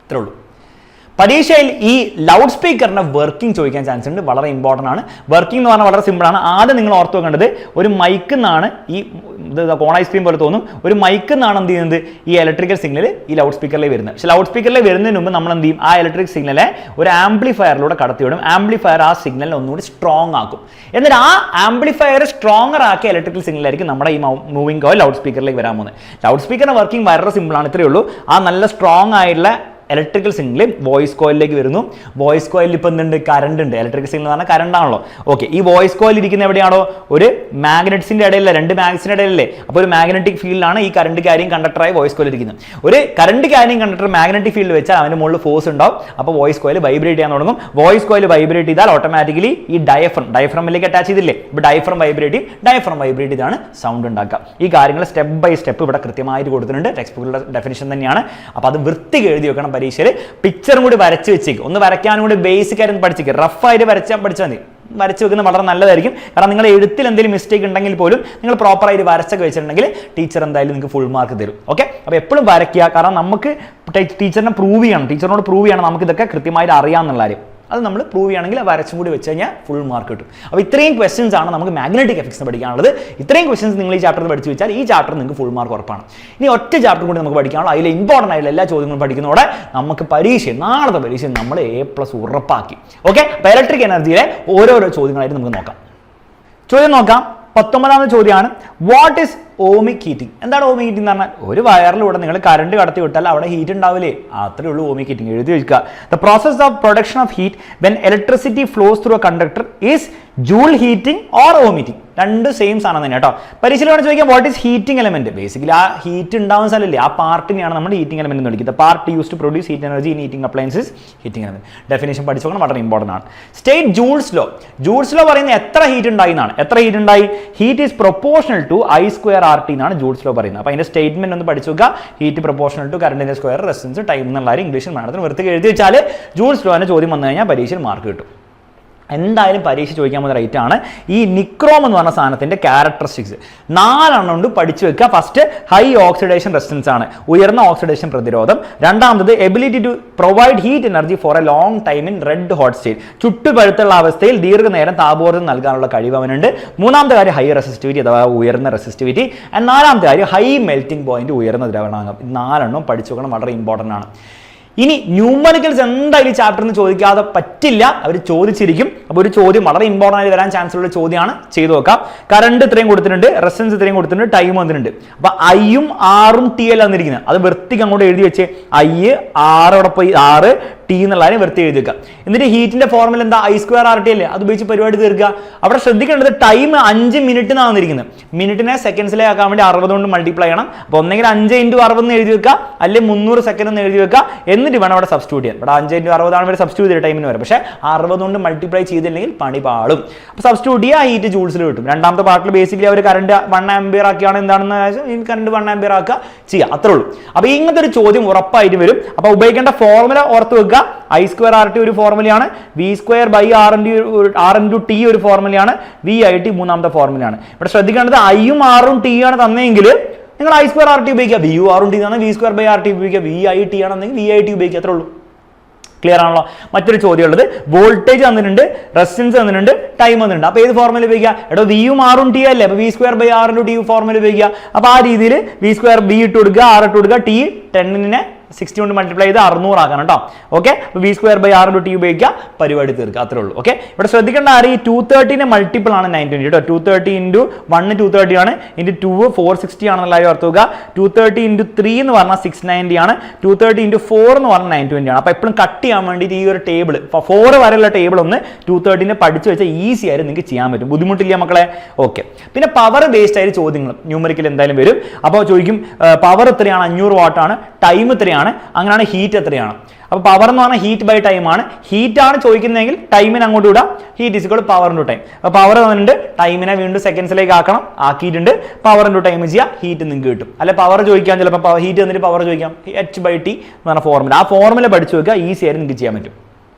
ഇത്രേ ഉള്ളൂ. പരീക്ഷയിൽ ഈ ലൗഡ് സ്പീക്കറിന്റെ വർക്കിംഗ് ചോദിക്കാൻ ചാൻസ് ഉണ്ട്. വളരെ ഇമ്പോർട്ടൻ്റ് ആണ്. വർക്കിംഗ് എന്ന് പറഞ്ഞാൽ വളരെ സിമ്പിൾ ആണ്. ആദ്യം നിങ്ങൾ ഓർത്ത് വെക്കേണ്ടത് ഒരു മൈക്കിൽ നിന്നാണ് ഈ കോൺ ഐസ്ക്രീം പോലെ തോന്നും. ഒരു മൈക്കിൽ നിന്നാണ് എന്ത് ചെയ്യുന്നത്? ഈ ഇലക്ട്രിക്കൽ സിഗ്നൽ ഈ ലൗഡ് സ്പീക്കറിൽ വരുന്നത്. പക്ഷേ ലൗഡ് സ്പീക്കറിൽ വരുന്നതിന് മുമ്പ് നമ്മൾ എന്ത് ചെയ്യും? ആ ഇലക്ട്രിക് സിഗ്നലെ ഒരു ആംപ്ലിഫയറിലൂടെ കടത്തിവിടും. ആംപ്ലിഫയർ ആ സിഗ്നലിനെ ഒന്നുകൂടി സ്ട്രോങ് ആക്കും. എന്നിട്ട് ആ ആംപ്ലിഫയർ സ്ട്രോങ്ങർ ആക്കിയ ഇലക്ട്രിക്കൽ സിഗ്നലായിരിക്കും നമ്മുടെ ഈ മൂവിംഗ് കോയിൽ ലൗഡ് സ്പീക്കറിലേക്ക് വരാൻ പോകുന്നത്. ലൗഡ് സ്പീക്കറിന്റെ വർക്കിംഗ് വളരെ സിമ്പിൾ ആണ്. ഇത്രയേ ഉള്ളൂ. ആ നല്ല സ്ട്രോങ് ആയിട്ടുള്ള ഇലക്ട്രിക്കൽ സിഗ്നൽ വോയിസ് കോയിലേക്ക് വരുന്നു. വോയിസ് കോയിലിൽ ഇപ്പം എന്തുണ്ട്? കറണ്ട് ഉണ്ട്. ഇലക്ട്രിക്കൽ സിഗ്നൽ എന്ന് പറഞ്ഞാൽ കറണ്ട് ആണല്ലോ. ഓക്കെ, ഈ വോയിസ് കോയിൽ ഇരിക്കുന്ന എവിടെയാണോ? ഒരു മാഗ്നറ്റ്സിന്റെ ഇടയിലല്ലേ? 2 മാഗ്നറ്റ്സിന്റെ ഇടയിലല്ലേ? അപ്പോൾ ഒരു മാഗ്നറ്റിക് ഫീൽഡാണ് ഈ കറണ്ട് ക്യാരിങ് കണ്ടക്ടറായി വോയിസ് കോയിൽ ഇരിക്കുന്നത്. ഒരു current carrying conductor magnetic field വെച്ചാൽ അവന്റെ മുകളിൽ ഫോഴ്സ് ഉണ്ടാവും. അപ്പോൾ വോയിസ് കോയിൽ വൈബ്രേറ്റ് ചെയ്യാൻ തുടങ്ങും. വോയിസ് കോയിൽ വൈബ്രേറ്റ് ചെയ്താൽ ഓട്ടോമാറ്റിക്കലി ഈ ഡയഫ്രമിലേക്ക് അറ്റാച്ച് ചെയ്തില്ലേ? ഇപ്പോൾ ഡയഫ്രം വൈബ്രേറ്റ് ചെയ്താണ് സൗണ്ട് ഉണ്ടാക്കുക. ഈ കാര്യങ്ങൾ സ്റ്റെപ്പ് ബൈ സ്റ്റെപ്പ് ഇവിടെ കൃത്യമായിട്ട് കൊടുത്തിട്ടുണ്ട്. ടെക്സ്റ്റ് ബുക്കിലുള്ള ഡെഫിനിഷൻ തന്നെയാണ്. അപ്പോൾ അത് വൃത്തിക്ക് എഴുതി വെക്കണം പരീക്ഷയിൽ. പിക്ചറും കൂടി വരച്ച് വെച്ചേക്ക്. ഒന്ന് വരയ്ക്കാനും കൂടി ബേസിക് ആയിട്ട് പഠിച്ചേക്ക്. റഫായിട്ട് പഠിച്ചാൽ മതി. വരച്ച് വെക്കുന്നത് വളരെ നല്ലതായിരിക്കും. കാരണം നിങ്ങൾ എഴുത്തിൽ എന്തെങ്കിലും മിസ്റ്റേക്ക് ഉണ്ടെങ്കിൽ പോലും നിങ്ങൾ പ്രോപ്പറായിട്ട് വരച്ചൊക്കെ വെച്ചിട്ടുണ്ടെങ്കിൽ ടീച്ചർ എന്തായാലും നിങ്ങൾക്ക് ഫുൾ മാർക്ക് തരും. ഓക്കെ, അപ്പോൾ എപ്പോഴും വരയ്ക്കുക. കാരണം നമുക്ക് ടീച്ചറിനോട് പ്രൂവ് ചെയ്യണം നമുക്ക് ഇതൊക്കെ കൃത്യമായിട്ട് അറിയാമെന്നുള്ള കാര്യം. അത് നമ്മൾ പ്രൂവ് ചെയ്യുകയാണെങ്കിൽ വരച്ചും കൂടി വെച്ച് കഴിഞ്ഞാൽ ഫുൾ മാർക്ക് കിട്ടും. അപ്പോൾ ഇത്രയും ക്വസ്റ്റൻസ് ആണ് നമുക്ക് മാഗ്നറ്റിക് എഫക്ട്സ് പഠിക്കാനുള്ളത്. ഇത്രയും ക്വസ്റ്റൻസ് നിങ്ങൾ ഈ ചാപ്റ്ററിൽ പഠിച്ചു വെച്ചാൽ ഈ ചാപ്റ്റർ നിങ്ങൾക്ക് ഫുൾ മാർക്ക് ഉറപ്പാണ്. ഇനി ഒറ്റ ചാപ്റ്റർ കൂടി നമുക്ക് പഠിക്കാനുള്ളൂ. അതിൽ ഇമ്പോർട്ടൻ്റ് ആയിട്ടുള്ള എല്ലാ ചോദ്യങ്ങളും പഠിക്കുന്നതോടെ നമുക്ക് നാളത്തെ പരീക്ഷ നമ്മൾ A+ ഉറപ്പാക്കി. ഓക്കെ, അപ്പോൾ ഇലക്ട്രിക് എനർജിയിലെ ഓരോരോ ചോദ്യങ്ങളായിട്ട് നമുക്ക് നോക്കാം. ചോദ്യം നോക്കാം. 19ാമത്തെ ചോദ്യമാണ്. What is ohmic heating? എന്താണ് ഓമിക് ഹീറ്റിംഗ് എന്ന് പറഞ്ഞാൽ? ഒരു വയറിലൂടെ നിങ്ങൾ കറണ്ട് കടത്തി വിട്ടാൽ അവിടെ ഹീറ്റ് ഉണ്ടാവില്ലേ? അത്രേ ഉള്ളൂ ഓമിക് ഹീറ്റിംഗ്. എഴുതി വെക്കുക. The process of production of heat when electricity flows through a conductor is joule heating or ohmic heating. 2 same സാധനം തന്നെ കേട്ടോ. പരീക്ഷയിൽ വേണം ചോദിക്കാം what is heating element. Basically ആ ഹീറ്റ് ഉണ്ടാവുന്ന സ്ഥലമില്ലേ? ആ പാർട്ടിനെയാണ് നമ്മൾ ഹീറ്റിംഗ് എലമെന്റ് എന്ന് വിളിക്കുന്നത്. Part use to produce heat energy in heating appliances heating element. Definition പഠിച്ചു നോക്കണം, വളരെ ഇമ്പോർട്ടൻ്റ് ആണ്. State Joule's law. Joule's law പറയുന്നത് എത്ര ഹീറ്റ് ഉണ്ടായി എന്നാണ്. എത്ര ഹീറ്റ് ഉണ്ടായി? Heat is proportional to I²RT എന്നാണ് ജൂൾസ് ലോ പറയുന്നത്. അപ്പോൾ അതിന്റെ സ്റ്റേറ്റ്മെന്റ് ഒന്ന് പഠിച്ചു നോക്കുക. ഹീറ്റ് പ്രൊപ്പോർഷണൽ ടു കറണ്ടിന്റെ സ്ക്വയർ റെസിസ്റ്റൻസ് ടൈം എന്നുള്ള ഇംഗ്ലീഷിൽ മാഡത്തിന് വൃത്തിക്ക് എഴുതി വെച്ചാൽ ജൂൾസ് ലോന്റെ ചോദ്യം വന്നു കഴിഞ്ഞാൽ പരീക്ഷയിൽ മാർക്ക് കിട്ടും. എന്തായാലും പരീക്ഷ ചോദിക്കാൻ പോകുന്ന റേറ്റ് ആണ് ഈ നിക്രോം എന്ന് പറഞ്ഞ സാധനത്തിന്റെ ക്യാരക്ടറിസ്റ്റിക്സ് 4 എണ്ണം കൊണ്ട് പഠിച്ചു വെക്കുക. ഫസ്റ്റ് ഹൈ ഓക്സിഡേഷൻ റെസിസ്റ്റൻസ് ആണ്, ഉയർന്ന ഓക്സിഡേഷൻ പ്രതിരോധം. രണ്ടാമത് ability to provide heat energy for a long time in red hot state, ചുട്ടുപഴുത്തുള്ള അവസ്ഥയിൽ ദീർഘനേരം താപോർജ്ജം നൽകാനുള്ള കഴിവ് അവനുണ്ട്. മൂന്നാമത്തെ കാര്യം ഹൈ റെസിസ്റ്റിവിറ്റി അഥവാ ഉയർന്ന റെസിസ്റ്റിവിറ്റി. നാലാമത്തെ കാര്യം ഹൈ മെൽറ്റിംഗ് പോയിന്റ്, ഉയർന്ന ദ്രവണാംഗം. 4 എണ്ണം പഠിച്ചു വെക്കണം, വളരെ ഇമ്പോർട്ടൻ്റ് ആണ്. ഇനി ന്യൂമറിക്കൽസ് എന്തായാലും ഈ ചാപ്റ്ററിന് ചോദിക്കാതെ പറ്റില്ല, അവർ ചോദിച്ചിരിക്കും. അപ്പോൾ ഒരു ചോദ്യം വളരെ ഇമ്പോർട്ടൻ്റ് ആയി വരാൻ ചാൻസ് ഉള്ള ചോദ്യമാണ്, ചെയ്തു നോക്കാം. കറണ്ട് ഇത്രയും കൊടുത്തിട്ടുണ്ട്, റെസിസ്റ്റൻസ് ഇത്രയും കൊടുത്തിട്ടുണ്ട്, ടൈം വന്നിട്ടുണ്ട്. അപ്പോൾ ഐയും ആറും ടി എല്ലാം വന്നിരിക്കുന്നത്, അത് വൃത്തിക്ക് അങ്ങോട്ട് എഴുതി വെച്ച് ഐ 6 പോയി 6 ടി എന്നുള്ളതിനെ വൃത്തി എഴുതി വെക്കുക. എന്നിട്ട് ഹീറ്റിന്റെ ഫോർമുല എന്താ, I²RT അല്ലേ, അത് ഉപയോഗിച്ച് പരിപാടി തീർക്കുക. അവിടെ ശ്രദ്ധിക്കേണ്ടത് ടൈം 5 മിനിറ്റ് എന്നാണ് വന്നിരിക്കുന്നത്. മിനിറ്റിനെ സെക്കൻഡ്സിലേക്ക് ആക്കാൻ വേണ്ടി 60 കൊണ്ട് മൾട്ടിപ്ലൈ ചെയ്യണം. അപ്പോൾ ഒന്നെങ്കിൽ 5 × 60 എന്ന് എഴുതി വെക്കുക, അല്ലെങ്കിൽ 300 സെക്കൻഡ് എന്ന് എഴുതി വെക്കുക. എന്നിട്ട് വേണം അവിടെ സബ്സ്റ്റിറ്റ്യൂട്ട് ചെയ്യാൻ. ഇവിടെ 5 × 60 ആണ് സബ്സ്റ്റിറ്റ്യൂട്ട് ചെയ്ത ടൈമിന് വരെ. പക്ഷേ 60 കൊണ്ട് മൾട്ടിപ്ലൈ ചെയ്തില്ലെങ്കിൽ പണി പാളും. അപ്പോൾ സബ്സ്റ്റിറ്റ്യൂട്ട് ചെയ്യുക, ഹീറ്റ് ജൂൾസിൽ കിട്ടും. രണ്ടാമത്തെ പാർട്ടിൽ ബേസിക്കലി അവർ കറണ്ട് 1 ആംപിയർ ആക്കിയാണ് എന്താണെന്ന് വെച്ചാൽ കറണ്ട് 1 ആംപിയർ ആക്കുക ചെയ്യുക, അത്രേ ഉള്ളൂ. അപ്പോൾ ഇങ്ങനത്തെ ഒരു ചോദ്യം ഉറപ്പായിട്ട് വരും. അപ്പോൾ ഉപയോഗിക്കേണ്ട ഫോർമുല ഓർത്ത് വെക്കുക. I²RT ഒരു ഫോർമുലയാണ്, V²/R × T ഒരു ഫോർമുലയാണ്, VIT മൂന്നാമത്തെ ഫോർമുലയാണ്. ഇവിടെ ശ്രദ്ധിക്കേണ്ടത് ഐയും ആറും ടി ആണ് തന്നെങ്കിൽ നിങ്ങൾ I²RT ഉപയോഗിക്കുക, VU ആറും ടി ആണ് V²/RT ഉപയോഗിക്കുക, VIT ആണെന്നെങ്കിൽ VIT ഉപയോഗിക്കുക, അത്രേ ഉള്ളൂ. ക്ലിയർ ആണല്ലോ. മറ്റൊരു ചോദ്യം ഉള്ളത്, വോൾട്ടേജ് തന്നിട്ടുണ്ട്, റെസിസ്റ്റൻസ് തന്നിട്ടുണ്ട്, ടൈം തന്നിട്ടുണ്ട്. അപ്പോൾ ഏത് ഫോർമുല ഉപയോഗിക്കുക? എടോ വിയും ആറും ടി അല്ലേ, അപ്പോൾ V²/R × T ഫോർമുല ഉപയോഗിക്കുക. അപ്പോൾ ആ രീതിയിൽ V² ഇട്ട് കൊടുക്കുക, R ഇട്ട് കൊടുക്കുക, T 10നെ 60 കൊണ്ട് മൾട്ടിപ്ലൈ ചെയ്ത് 600 ആക്കണം കേട്ടോ. ഓക്കെ, V²/R × T ഉപയോഗിക്കുക, പരിപാടി തീർക്കുക, അത്രേ ഉള്ളൂ. ഓക്കെ, ഇവിടെ ശ്രദ്ധിക്കേണ്ട ആര്, ഈ 230 മൾട്ടിപ്പിൾ ആണ് 920 കേട്ടോ. 230 × 1 230 ആണ്, × 2 460 ആണെന്നുള്ള കാര്യം ഓർത്ത് വെക്കുക. 230 × 3 എന്ന് പറഞ്ഞാൽ 690 ആണ്, 230 × 4 എന്ന് പറഞ്ഞാൽ 920 ആണ്. അപ്പോൾ എപ്പോഴും കട്ട് ചെയ്യാൻ വേണ്ടിയിട്ട് ഈ ഒരു ടേബിൾ 4 വരെയുള്ള ടേബിൾ ഒന്ന് 230 പഠിച്ചു വെച്ചാൽ ഈസി ആയിട്ട് നിങ്ങൾക്ക് ചെയ്യാൻ പറ്റും, ബുദ്ധിമുട്ടില്ല മക്കളെ. ഓക്കെ, പിന്നെ പവർ ബേസ്ഡ് ആയിട്ട് ചോദ്യങ്ങൾ ന്യൂമറിക്കൽ എന്തായാലും വരും. അപ്പോൾ ചോദിക്കും പവർ എത്രയാണ്, 500 വാട്ടാണ്, ടൈം എത്രയാണ്, അങ്ങനെയാണ് ഹീറ്റ് എത്രയാണ്. അപ്പോൾ പവർ എന്ന് പറഞ്ഞാൽ ഹീറ്റ് ബൈ ടൈം ആണ്. ഹീറ്റ് ആണ് ചോദിക്കുന്നതെങ്കിൽ ടൈമിന് അങ്ങോട്ട് വിടാം, heat is equal to power into time. അപ്പോൾ പവർ തന്നിട്ടുണ്ട്, ടൈമിനെ വീണ്ടും സെക്കൻഡ്സിലേക്ക് ആക്കണം, ആക്കിയിട്ടുണ്ട്, പവർ ഇൻടു ടൈം ചെയ്യുക, ഹീറ്റ് നിങ്ങൾക്ക് കിട്ടും. അല്ലെ പവർ ചോദിക്കാം, ചിലപ്പോൾ ഹീറ്റ് തന്നിട്ട് പവർ ചോദിക്കാം, H/T എന്ന് പറഞ്ഞ ഫോർമുല, ആ ഫോർമുല പഠിച്ചു വെക്കുക, ഈസി ആയിട്ട് നിങ്ങൾക്ക് ചെയ്യാൻ പറ്റും.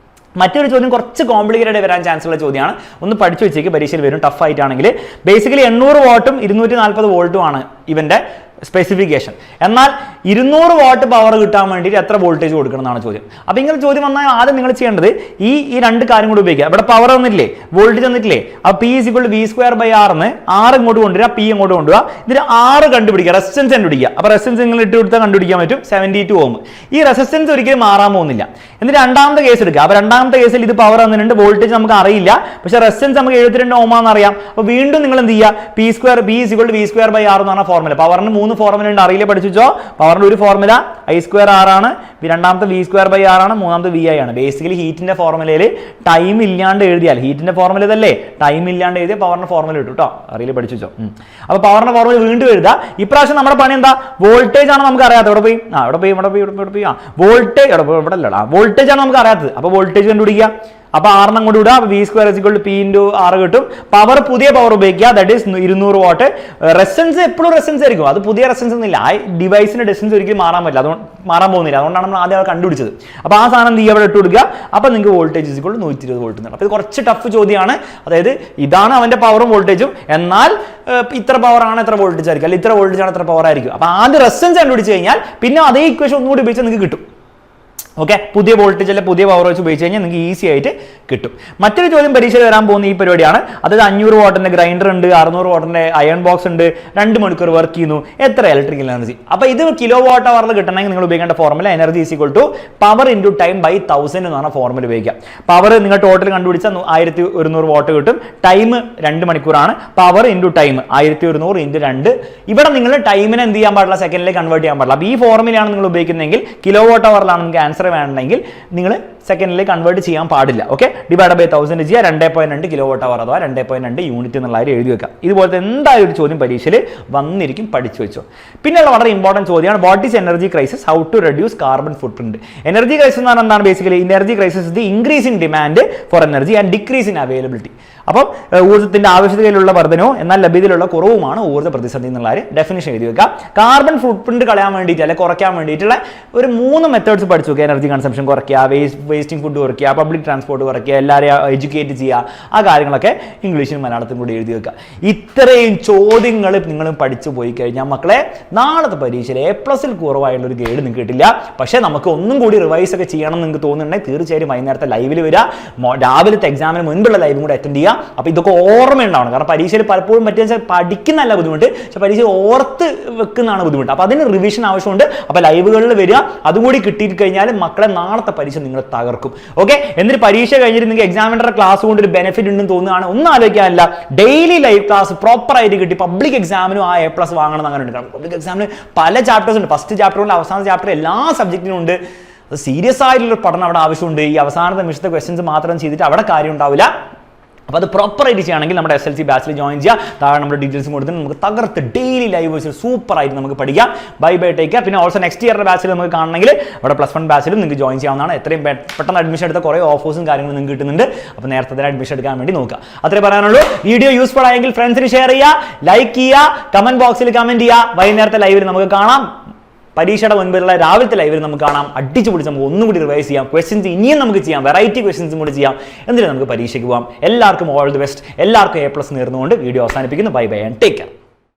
മറ്റൊരു ചോദ്യം കുറച്ച് കോംപ്ലിക്കേറ്റഡ് വരാൻ ചാൻസ് ഉള്ള ചോദ്യമാണ്, ഒന്ന് പഠിച്ചു വെച്ചേക്ക്, പരീക്ഷയിൽ വരും. ടഫ് ആയിട്ടാണെങ്കിൽ ബേസിക്കലി 800 വാട്ടും 240 വോൾട്ടും ആണ് ഇവന്റെ സ്പെസിഫിക്കേഷൻ. എന്നാൽ 200 വാട്ട് പവർ കിട്ടാൻ വേണ്ടിയിട്ട് എത്ര വോൾട്ടേജ് കൊടുക്കണം എന്നാണ് ചോദ്യം. അപ്പോൾ ഇങ്ങനെ ചോദ്യം വന്നാൽ ആദ്യം നിങ്ങൾ ചെയ്യേണ്ടത് ഈ 2 കാര്യം കൂടി ഉപയോഗിക്കുക. ഇവിടെ പവർ തന്നിട്ടില്ലേ, വോൾട്ടേജ് തന്നിട്ടില്ലേ, അപ്പോൾ P = V²/R എന്ന് R ഇങ്ങോട്ട് കൊണ്ടുവരിക, P ഇങ്ങോട്ട് കൊണ്ടുവരിക, ഇതിന് R കണ്ടുപിടിക്കുക, റെസിസ്റ്റൻസ് കണ്ടുപിടിക്കുക. അപ്പോൾ റെസിസ്റ്റൻസ് നിങ്ങൾ ഇട്ട് കൊടുത്താൽ കണ്ടുപിടിക്കാൻ പറ്റും, 72 Ω. ഈ റെസിസ്റ്റൻസ് ഒരിക്കലും മാറാൻ പോകുന്നില്ല. എന്നിട്ട് രണ്ടാമത്തെ കേസ് എടുക്കുക. അപ്പോൾ രണ്ടാമത്തെ കേസിൽ ഇത് പവർ തന്നിട്ടുണ്ട്, വോൾട്ടേജ് നമുക്ക് അറിയില്ല, പക്ഷേ റെസിസ്റ്റൻസ് നമുക്ക് 72 Ω ആണെന്ന് അറിയാം. അപ്പോൾ വീണ്ടും നിങ്ങൾ എന്ത് ചെയ്യുക, P = V²/R എന്ന് പറഞ്ഞ ഫോർമുല, പവറിന് 3 ഫോർമുല ഉണ്ട്, അറിയില്ല പഠിച്ചോ. പവറിന്റെ ഒരു ഫോർമുല I²R ആണ്, രണ്ടാമത്തെ V²/R ആണ്, മൂന്നാമത്തെ VI ആണ്. ബേസിക്കലി ഹീറ്റിന്റെ ഫോർമുലയിൽ ടൈം ഇല്ലാണ്ട് എഴുതിയാൽ, ഹീറ്റിന്റെ ഫോർമുല ഇതല്ലേ, ടൈം ഇല്ലാണ്ട് എഴുതിയ പവറിന്റെ ഫോർമുല കിട്ടും കേട്ടോ, അറിയില്ല പഠിച്ചോ. അപ്പോൾ പവറിന്റെ ഫോർമുല വീണ്ടും എഴുതുക. ഇപ്രാവശ്യം നമ്മുടെ പണി എന്താ, വോൾട്ടേജ് ആണ് നമുക്ക് അറിയാത്തത്. ഇവിടെ പോയി വോൾട്ടേജ്, ഇവിടെ അല്ലടാ, വോൾട്ടേജ് ആണ് നമുക്ക് അറിയാത്തത്. അപ്പോൾ വോൾട്ടേജ് കണ്ടുപിടിക്കുക. അപ്പോൾ R അങ്ങോട്ട് വിടുക, V² = P × R കിട്ടും. പവർ പുതിയ പവർ ഉപയോഗിക്കുക, ദാറ്റ് ഈസ് 200 വാട്ട്. റെസിസ്റ്റൻസ് എപ്പോഴും റെസിസ്റ്റൻസ് ആയിരിക്കും, അത് പുതിയ റെസിസ്റ്റൻസ് ഒന്നുമില്ല. ആ ഡിവൈസിന്റെ ഡിസ്റ്റൻസ് ഒരിക്കലും മാറാൻ പറ്റില്ല, അതുകൊണ്ട് മാറാൻ പോകുന്നില്ല, അതുകൊണ്ടാണ് നമ്മൾ ആദ്യം കണ്ടുപിടിച്ചത്. അപ്പോൾ ആ സാധനം എന്ത് ചെയ്യുക, അവിടെ ഇട്ട് കൊടുക്കുക. അപ്പോൾ നിങ്ങൾക്ക് വോൾട്ടേജ് = 120 വോൾട്ട് എന്നാണ്. അപ്പോൾ ഇത് കുറച്ച് ടഫ് ചോദ്യമാണ്. അതായത് ഇതാണ് അവന്റെ പവറും വോൾട്ടേജും, എന്നാൽ ഇത്ര പവർ ആണ് എത്ര വോൾട്ടേജ് ആയിരിക്കും, അല്ലെങ്കിൽ ഇത്ര വോൾട്ടേജ് ആണ് എത്ര പവർ ആയിരിക്കും. അപ്പോൾ ആദ്യം റെസിസ്റ്റൻസ് കണ്ടുപിടിച്ച് കഴിഞ്ഞാൽ പിന്നെ അതേ ഇക്വേഷൻ ഒന്നുകൂടി ഉപയോഗിച്ചാൽ നിങ്ങൾക്ക് കിട്ടും. ഓക്കെ, പുതിയ വോൾട്ടേജ് അല്ലെ പുതിയ പവർ വെച്ച് ഉപയോഗിച്ച് കഴിഞ്ഞാൽ നിങ്ങൾക്ക് ഈസി ആയിട്ട് കിട്ടും. മറ്റൊരു ചോദ്യം പരീക്ഷയിൽ വരാൻ പോകുന്ന ഈ പരിപാടിയാണ്. അതായത് 500 വാട്ടിന്റെ ഗ്രൈൻഡർ ഉണ്ട്, 600 വാട്ടിന്റെ അയൺ ബോക്സ് ഉണ്ട്, 2 മണിക്കൂർ വർക്ക് ചെയ്യുന്നു, എത്ര ഇലക്ട്രിക്കൽ എനർജി. അപ്പോൾ ഇത് kWh കിട്ടണമെങ്കിൽ നിങ്ങൾ ഉപയോഗിക്കേണ്ട ഫോർമുല എനർജി = പവർ × ടൈം / 1000 എന്ന് പറഞ്ഞ ഫോർമുല ഉപയോഗിക്കുക. പവർ നിങ്ങൾ ടോട്ടൽ കണ്ടുപിടിച്ചാൽ 1100 വാട്ട് കിട്ടും, ടൈം 2 മണിക്കൂറാണ്, പവർ × ടൈം 1100 × 2. ഇവിടെ നിങ്ങൾ ടൈമിനെ എന്ത് ചെയ്യാൻ പാടില്ല, സെക്കൻഡിലേക്ക് കൺവേർട്ട് ചെയ്യാൻ പാടില്ല. അപ്പോൾ ഈ ഫോർമുലയാണ് നിങ്ങൾ ഉപയോഗിക്കുന്നതെങ്കിൽ kWh നിങ്ങൾക്ക് ആൻസർ വേണമെങ്കിൽ നിങ്ങൾ സെക്കൻഡിലേക്ക് കൺവേർട്ട് ചെയ്യാൻ പാടില്ല. ഓക്കെ, ഡിവൈഡ് ബൈ 1000 ചെയ്യുക, 2.2 kWh അഥവാ 2.2 യൂണിറ്റ് എന്നുള്ള കാര്യം എഴുതി വെക്കുക. ഇതുപോലത്തെ എന്തായാലും ഒരു ചോദ്യം പരീക്ഷയിൽ വന്നിരിക്കും, പഠിച്ചു വെച്ചോ. പിന്നെയുള്ള വളരെ ഇമ്പോർട്ടൻറ്റ് ചോദ്യമാണ്, what is energy crisis, how to reduce carbon footprint. Energy crisis എന്ന് പറഞ്ഞാൽ എന്താണ്? Basically energy crisis the increase in demand for energy and decrease in availability. അപ്പം ഊർജ്ജത്തിന്റെ ആവശ്യകതയിലുള്ള വർധനവും എന്നാൽ ലഭ്യതയിലുള്ള കുറവുമാണ് ഊർജ്ജ പ്രതിസന്ധി എന്നുള്ള ഡെഫിനിഷൻ എഴുതി വെക്കുക. കാർബൺ ഫുട് പ്രിന്റ് കളയാൻ വേണ്ടിയിട്ട് അല്ലെങ്കിൽ കുറയ്ക്കാൻ വേണ്ടിയിട്ടുള്ള ഒരു 3 മെത്തേഡ്സ് പഠിച്ചു നോക്കുക. എനർജി കൺസംഷൻ കുറയ്ക്കുക, വേസ്റ്റിംഗ് ഫുഡ് കുറയ്ക്കുക, പബ്ലിക് ട്രാൻസ്പോർട്ട് കുറയ്ക്കുക, എല്ലാവരെയും എഡ്യൂക്കേറ്റ് ചെയ്യുക. ആ കാര്യങ്ങളൊക്കെ ഇംഗ്ലീഷിലും മലയാളത്തിലും കൂടി എഴുതി വെക്കുക. ഇത്രയും ചോദ്യങ്ങൾ നിങ്ങൾ പഠിച്ചു പോയി കഴിഞ്ഞാൽ മക്കളെ നാളത്തെ പരീക്ഷയിൽ A+ കുറവായുള്ള ഒരു ഗ്രേഡ് നിങ്ങൾക്ക് കിട്ടില്ല. പക്ഷേ നമുക്ക് ഒന്നും കൂടി റിവൈസ് ഒക്കെ ചെയ്യണം എന്ന് നിങ്ങൾക്ക് തോന്നുന്നുണ്ടെങ്കിൽ തീർച്ചയായും വൈകുന്നേരത്തെ ലൈവിൽ വരിക, രാവിലത്തെ എക്സാമിന് മുൻപുള്ള ലൈവും കൂടെ അറ്റൻഡ് ചെയ്യുക. അപ്പോൾ ഇതൊക്കെ ഓർമ്മയുണ്ടാവണം. കാരണം പരീക്ഷയിൽ പലപ്പോഴും പറ്റിയ പഠിക്കുന്നല്ല ബുദ്ധിമുട്ട്, പക്ഷേ പരീക്ഷ ഓർത്ത് വെക്കുന്നതാണ് ബുദ്ധിമുട്ട്. അപ്പോൾ അതിന് റിവിഷൻ ആവശ്യമുണ്ട്. അപ്പോൾ ലൈവുകളിൽ വരിക, അതും കൂടി കിട്ടി കഴിഞ്ഞാൽ മക്കളെ നാളത്തെ പരീക്ഷ നിങ്ങൾ തകർക്കും. ഓക്കെ, എന്നിട്ട് പരീക്ഷ കഴിഞ്ഞിട്ട് നിങ്ങൾക്ക് എക്സാമിനറുടെ ക്ലാസ് കൊണ്ട് ഒരു ബെനിഫിറ്റ് ഉണ്ടെന്ന് തോന്നുകയാണ്, ഒന്നും ആലോചിക്കാനില്ല. ഡെയിലി ലൈവ് ക്ലാസ് പ്രോപ്പർ ആയിട്ട് കിട്ടി പബ്ലിക് എക്സാമിനും ആ A+ വാങ്ങണം എന്ന് അങ്ങനെ ഉണ്ട്. കാരണം പബ്ലിക് എക്സാമിന് പല ചാപ്റ്റേഴ്സ് ഉണ്ട്. ഫസ്റ്റ് ചാപ്റ്റർ കൊണ്ട് അവസാന ചാപ്റ്റർ എല്ലാ സബ്ജക്റ്റിനും ഉണ്ട്. അത് സീരിയസ് ആയിട്ടുള്ള പഠനം അവിടെ ആവശ്യമുണ്ട്. ഈ അവസാനത്തെ നിമിഷത്തെ ക്വസ്റ്റ്യൻസ് മാത്രം ചെയ്തിട്ട് അവിടെ കാര്യം ഉണ്ടാവില്ല. അപ്പോൾ അത് പ്രോപ്പറായിട്ട് ചെയ്യുകയാണെങ്കിൽ നമ്മുടെ SLC ബാച്ചിൽ ജോയിൻ ചെയ്യുക. താഴെ നമ്മുടെ ഡീറ്റെയിൽസും കൊടുത്തിട്ട് നമുക്ക് തകർത്ത് ഡെയിലി ലൈവ് സൂപ്പറായിട്ട് നമുക്ക് പഠിക്കാം. Bye take care. പിന്നെ ഓൾസോ നെക്സ്റ്റ് ഇയറിന്റെ ബാച്ചിൽ നമുക്ക് കാണണമെങ്കിൽ അവിടെ +1 ബാച്ചിലും നിങ്ങൾക്ക് ജോയിൻ ചെയ്യാവുന്നതാണ്. എത്രയും പെട്ടെന്ന് അഡ്മിഷൻ എടുത്ത കുറേ ഓഫേഴ്സും കാര്യങ്ങളും നിങ്ങൾക്ക് കിട്ടുന്നുണ്ട്. അപ്പോൾ നേരത്തെ തന്നെ അഡ്മിഷൻ എടുക്കാൻ വേണ്ടി നോക്കുക. അത്രേ പറയാനുള്ളൂ. വീഡിയോ യൂസ്ഫുൾ ആയെങ്കിൽ ഫ്രണ്ട്സിന് ഷെയർ ചെയ്യുക, ലൈക്ക് ചെയ്യുക, കമന്റ് ബോക്സിൽ കമന്റ് ചെയ്യുക. വൈകുന്നേരത്തെ ലൈവിൽ നമുക്ക് കാണാം. പരീക്ഷയുടെ മുൻപിലുള്ള രാവിലത്തെ ലൈവിൽ നമുക്ക് കാണാം. അടിച്ചു പൊളിച്ച് നമുക്ക് ഒന്നും കൂടി റിവൈസ് ചെയ്യാം. ക്വസ്റ്റ്യൻസ് ഇനിയും നമുക്ക് ചെയ്യാം, വെറൈറ്റി ക്വസ്റ്റ്യൻസും കൂടി ചെയ്യാം. എന്നിട്ട് നമുക്ക് പരീക്ഷയ്ക്ക് പോകാം. എല്ലാവർക്കും ഓൾ ദി ബെസ്റ്റ്. എല്ലാവർക്കും A+ നേർന്നുകൊണ്ട് വീഡിയോ അവസാനിപ്പിക്കുന്നു. Bye and take care.